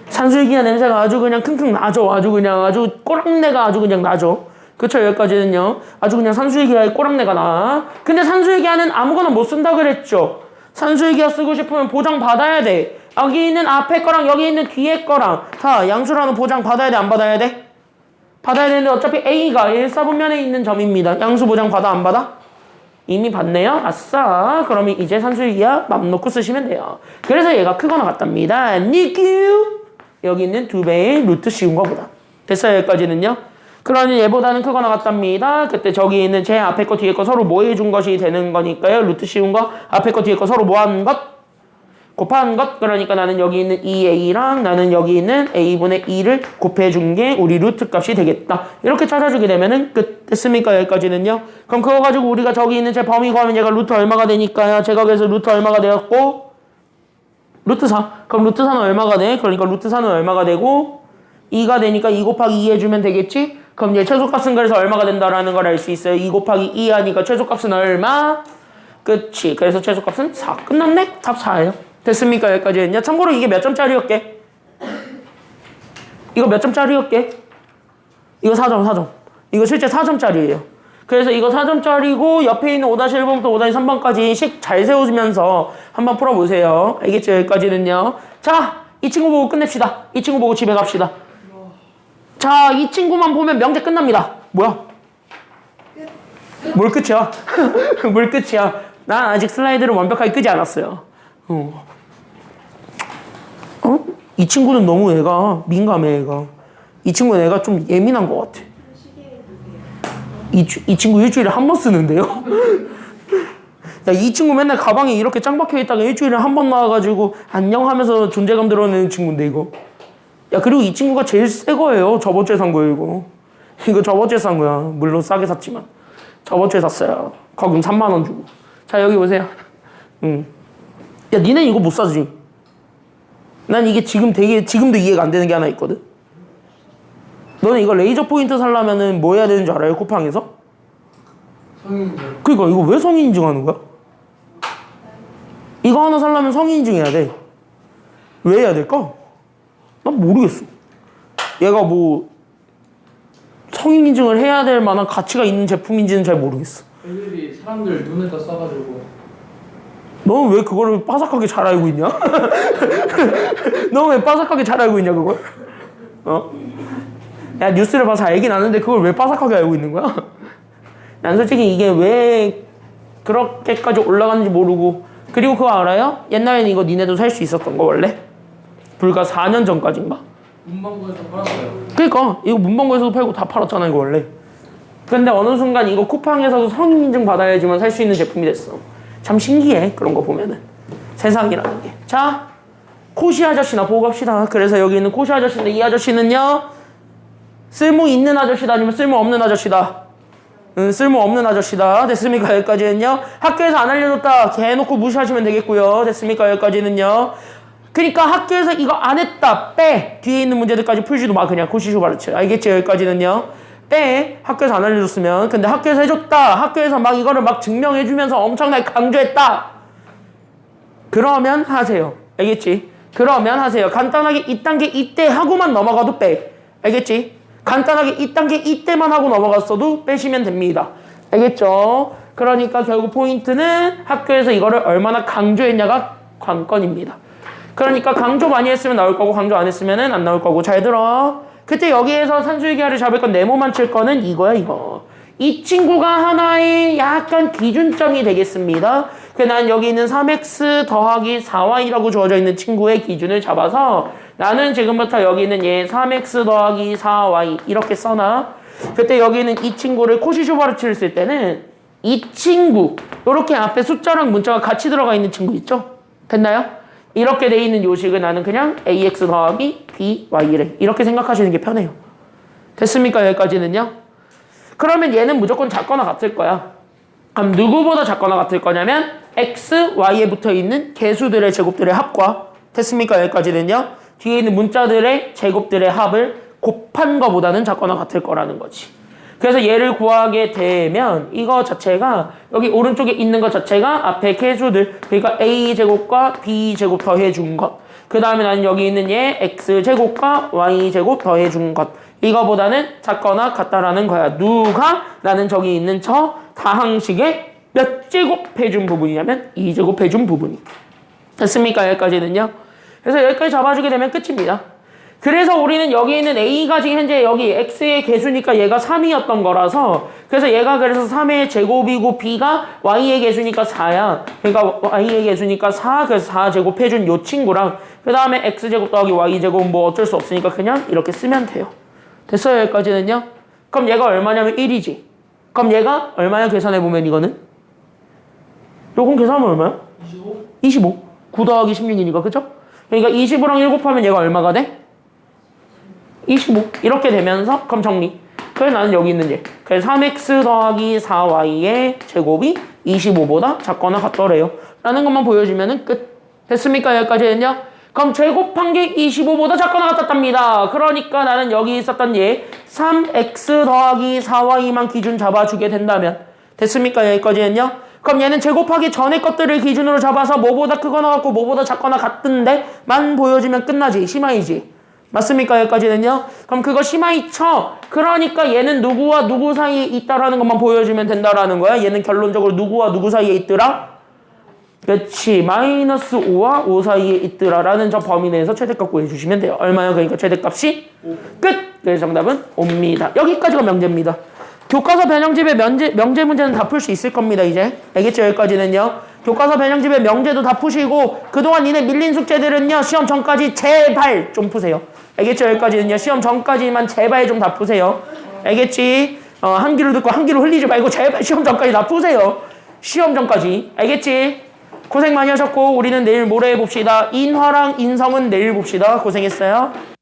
산술기가 냄새가 아주 그냥 킁킁 나죠. 아주 꼬랑내가 아주 그냥 나죠. 그쵸? 여기까지는요. 아주 그냥 산술기와의 꼬랑내가 나. 근데 산술기와는 아무거나 못 쓴다 그랬죠. 산술기와 쓰고 싶으면 보장 받아야 돼. 여기 있는 앞에 거랑 여기 있는 뒤에 거랑 다 양수라는 보장 받아야 돼, 안 받아야 돼? 받아야 되는데 어차피 A가 1사분면에 있는 점입니다. 양수 보장 받아, 안 받아? 이미 받네요. 아싸. 그러면 이제 산술기와 맘 놓고 쓰시면 돼요. 그래서 얘가 크거나 같답니다. 니큐. 여기 있는 2배의 루트 씌운 거보다. 됐어요. 여기까지는요. 그러니 얘보다는 크거나 같답니다. 그때 저기 있는 제 앞에 거 뒤에 거 서로 뭐 해준 것이 되는 거니까요. 루트 씌운 거 앞에 거 뒤에 거 서로 뭐 한 것? 곱한 것. 그러니까 나는 여기 있는 2a랑 나는 여기 있는 a분의 2를 곱해준 게 우리 루트 값이 되겠다. 이렇게 찾아주게 되면은 끝. 됐습니까? 여기까지는요. 그럼 그거 가지고 우리가 저기 있는 제 범위 구하면 얘가 루트 얼마가 되니까요. 제가 그래서 루트 얼마가 되었고 루트 4. 그럼 루트 4는 얼마가 돼? 그러니까 루트 4는 얼마가 되고 2가 되니까 2 곱하기 2 해주면 되겠지? 그럼 이제 최소값은 그래서 얼마가 된다라는 걸 알 수 있어요. 2 곱하기 2 하니까 최소값은 얼마? 그치. 그래서 최소값은 4. 끝났네? 답 4예요. 됐습니까? 여기까지는요. 참고로 이게 몇 점짜리였게? 이거 몇 점짜리였게? 이거 4점. 이거 실제 4점짜리예요. 그래서 이거 4점짜리고 옆에 있는 5-1번부터 5-3번까지 식 잘 세우면서 한번 풀어보세요. 알겠죠? 여기까지는요. 자, 이 친구 보고 끝냅시다. 이 친구 보고 집에 갑시다. 자, 이 친구만 보면 명제 끝납니다. 뭐야? 뭘 끝이야? 뭘 끝이야? 난 아직 슬라이드를 완벽하게 끄지 않았어요. 이 친구는 너무 애가 민감해. 애가 이 친구는 애가 좀 예민한 것 같아. 이 친구 일주일에 한 번 쓰는데요? 야, 이 친구 맨날 가방에 이렇게 짱 박혀 있다가 일주일에 한 번 나와가지고 안녕 하면서 존재감 드러내는 친구인데 이거. 야, 그리고 이 친구가 제일 새 거예요. 저번 주에 산 거예요. 이거 저번 주에 산 거야. 물론 싸게 샀지만 저번 주에 샀어요. 거금 3만 원 주고. 자, 여기 보세요. 야, 니네 이거 못 사지? 난 이게 지금도 이해가 안 되는 게 하나 있거든. 너는 이거 레이저 포인트 살려면은 뭐 해야 되는 줄 알아요? 쿠팡에서? 성인인증. 그러니까 이거 왜 성인 인증하는 거야? 이거 하나 살려면 성인 인증해야 돼. 왜 해야 될까? 난 모르겠어. 얘가 뭐 성인 인증을 해야 될 만한 가치가 있는 제품인지는 잘 모르겠어. 애들이 사람들 눈에다 써가지고. 너는 왜 그거를 빠삭하게 잘 알고 있냐? 너는 왜 빠삭하게 잘 알고 있냐 그걸? 야, 뉴스를 봐서 알긴 아는데 그걸 왜 빠삭하게 알고 있는 거야? 난 솔직히 이게 왜 그렇게까지 올라갔는지 모르고. 그리고 그거 알아요? 옛날에는 이거 니네도 살 수 있었던 거 원래? 불과 4년 전까지인가? 문방구에서 팔았어요. 그러니까 이거 문방구에서도 팔고 다 팔았잖아 이거 원래. 근데 어느 순간 이거 쿠팡에서도 성인 인증 받아야지만 살 수 있는 제품이 됐어. 참 신기해 그런 거 보면은. 세상이라는 게. 자, 코시 아저씨나 보고 갑시다. 그래서 여기 있는 코시 아저씨인데 이 아저씨는요 쓸모 있는 아저씨다 아니면 쓸모 없는 아저씨다? 쓸모 없는 아저씨다. 됐습니까? 여기까지는요. 학교에서 안 알려줬다 개놓고 무시하시면 되겠고요. 됐습니까? 여기까지는요. 그러니까 학교에서 이거 안 했다 빼 뒤에 있는 문제들까지 풀지도 마. 그냥 코시슈바르츠. 알겠지? 여기까지는요. 빼. 학교에서 안 알려줬으면. 근데 학교에서 해줬다. 학교에서 막 이거를 막 증명해주면서 엄청나게 강조했다. 그러면 하세요. 알겠지? 그러면 하세요. 간단하게 이 단계 이때 하고만 넘어가도 빼. 알겠지? 간단하게 이 단계 이때만 하고 넘어갔어도 빼시면 됩니다. 알겠죠? 그러니까 결국 포인트는 학교에서 이거를 얼마나 강조했냐가 관건입니다. 그러니까 강조 많이 했으면 나올 거고 강조 안 했으면 안 나올 거고. 잘 들어. 그때 여기에서 산술기하를 잡을 건 네모만 칠 거는 이거야 이거. 이 친구가 하나의 약간 기준점이 되겠습니다. 난 여기 있는 3x 더하기 4y라고 주어져 있는 친구의 기준을 잡아서 나는 지금부터 여기 있는 얘 3x 더하기 4y 이렇게 써놔. 그때 여기 있는 이 친구를 코시슈바르츠를 쓸 때는 이 친구 이렇게 앞에 숫자랑 문자가 같이 들어가 있는 친구 있죠? 됐나요? 이렇게 돼 있는 요식을 나는 그냥 ax 더하기 by래. 이렇게 생각하시는 게 편해요. 됐습니까? 여기까지는요? 그러면 얘는 무조건 작거나 같을 거야. 그럼 누구보다 작거나 같을 거냐면 x, y에 붙어있는 개수들의 제곱들의 합과 됐습니까? 여기까지는요. 뒤에 있는 문자들의 제곱들의 합을 곱한 거보다는 작거나 같을 거라는 거지. 그래서 얘를 구하게 되면 이거 자체가 여기 오른쪽에 있는 것 자체가 앞에 개수들 그러니까 a제곱과 b제곱 더해준 것 그 다음에 나는 여기 있는 얘 x제곱과 y제곱 더해준 것 이거보다는 작거나 같다라는 거야. 누가? 나는 저기 있는 저 다항식의 몇 제곱 해준 부분이냐면 2제곱 해준 부분이 됐습니까? 여기까지는요. 그래서 여기까지 잡아주게 되면 끝입니다. 그래서 우리는 여기 있는 A가 지금 현재 여기 X의 개수니까 얘가 3이었던 거라서 그래서 얘가 그래서 3의 제곱이고 B가 Y의 개수니까 4야. 그러니까 Y의 개수니까 4 그래서 4제곱 해준 요 친구랑 그 다음에 X제곱 더하기 Y제곱 뭐 어쩔 수 없으니까 그냥 이렇게 쓰면 돼요. 됐어요? 여기까지는요. 그럼 얘가 얼마냐면 1이지. 그럼 얘가 얼마야 계산해보면 이거는? 요건 계산하면 얼마야? 25. 9 더하기 16이니까 그죠? 그러니까 25랑 1 곱하면 얘가 얼마가 돼? 25 이렇게 되면서 그럼 정리. 그래서 나는 여기 있는 얘 그래서 3x 더하기 4y의 제곱이 25보다 작거나 같더래요 라는 것만 보여주면 끝. 됐습니까? 여기까지는요. 그럼 제곱한 게 25보다 작거나 같았답니다. 그러니까 나는 여기 있었던 얘 3x 더하기 4y만 기준 잡아주게 된다면 됐습니까? 여기까지는요. 그럼 얘는 제곱하기 전에 것들을 기준으로 잡아서 뭐보다 크거나 같고 뭐보다 작거나 같은데 만 보여주면 끝나지. 심하이지. 맞습니까? 여기까지는요. 그럼 그거 심하이 쳐. 그러니까 얘는 누구와 누구 사이에 있다라는 것만 보여주면 된다라는 거야. 얘는 결론적으로 누구와 누구 사이에 있더라? 그렇지. 마이너스 5와 5 사이에 있더라라는 저 범위 내에서 최대값 구해주시면 돼요. 얼마요? 그러니까 최대값이 5. 끝! 그래서 정답은 5입니다. 여기까지가 명제입니다. 교과서 변형집의 명제 문제는 다 풀 수 있을 겁니다. 이제 알겠죠? 여기까지는요. 교과서 변형집의 명제도 다 푸시고 그동안 니네 밀린 숙제들은요. 시험 전까지 제발 좀 푸세요. 알겠죠? 여기까지는요. 시험 전까지만 제발 좀 다 푸세요. 알겠지? 한 귀로 듣고 한 귀로 흘리지 말고 제발 시험 전까지 다 푸세요. 시험 전까지. 알겠지? 고생 많이 하셨고 우리는 내일 모레 봅시다. 인화랑 인성은 내일 봅시다. 고생했어요.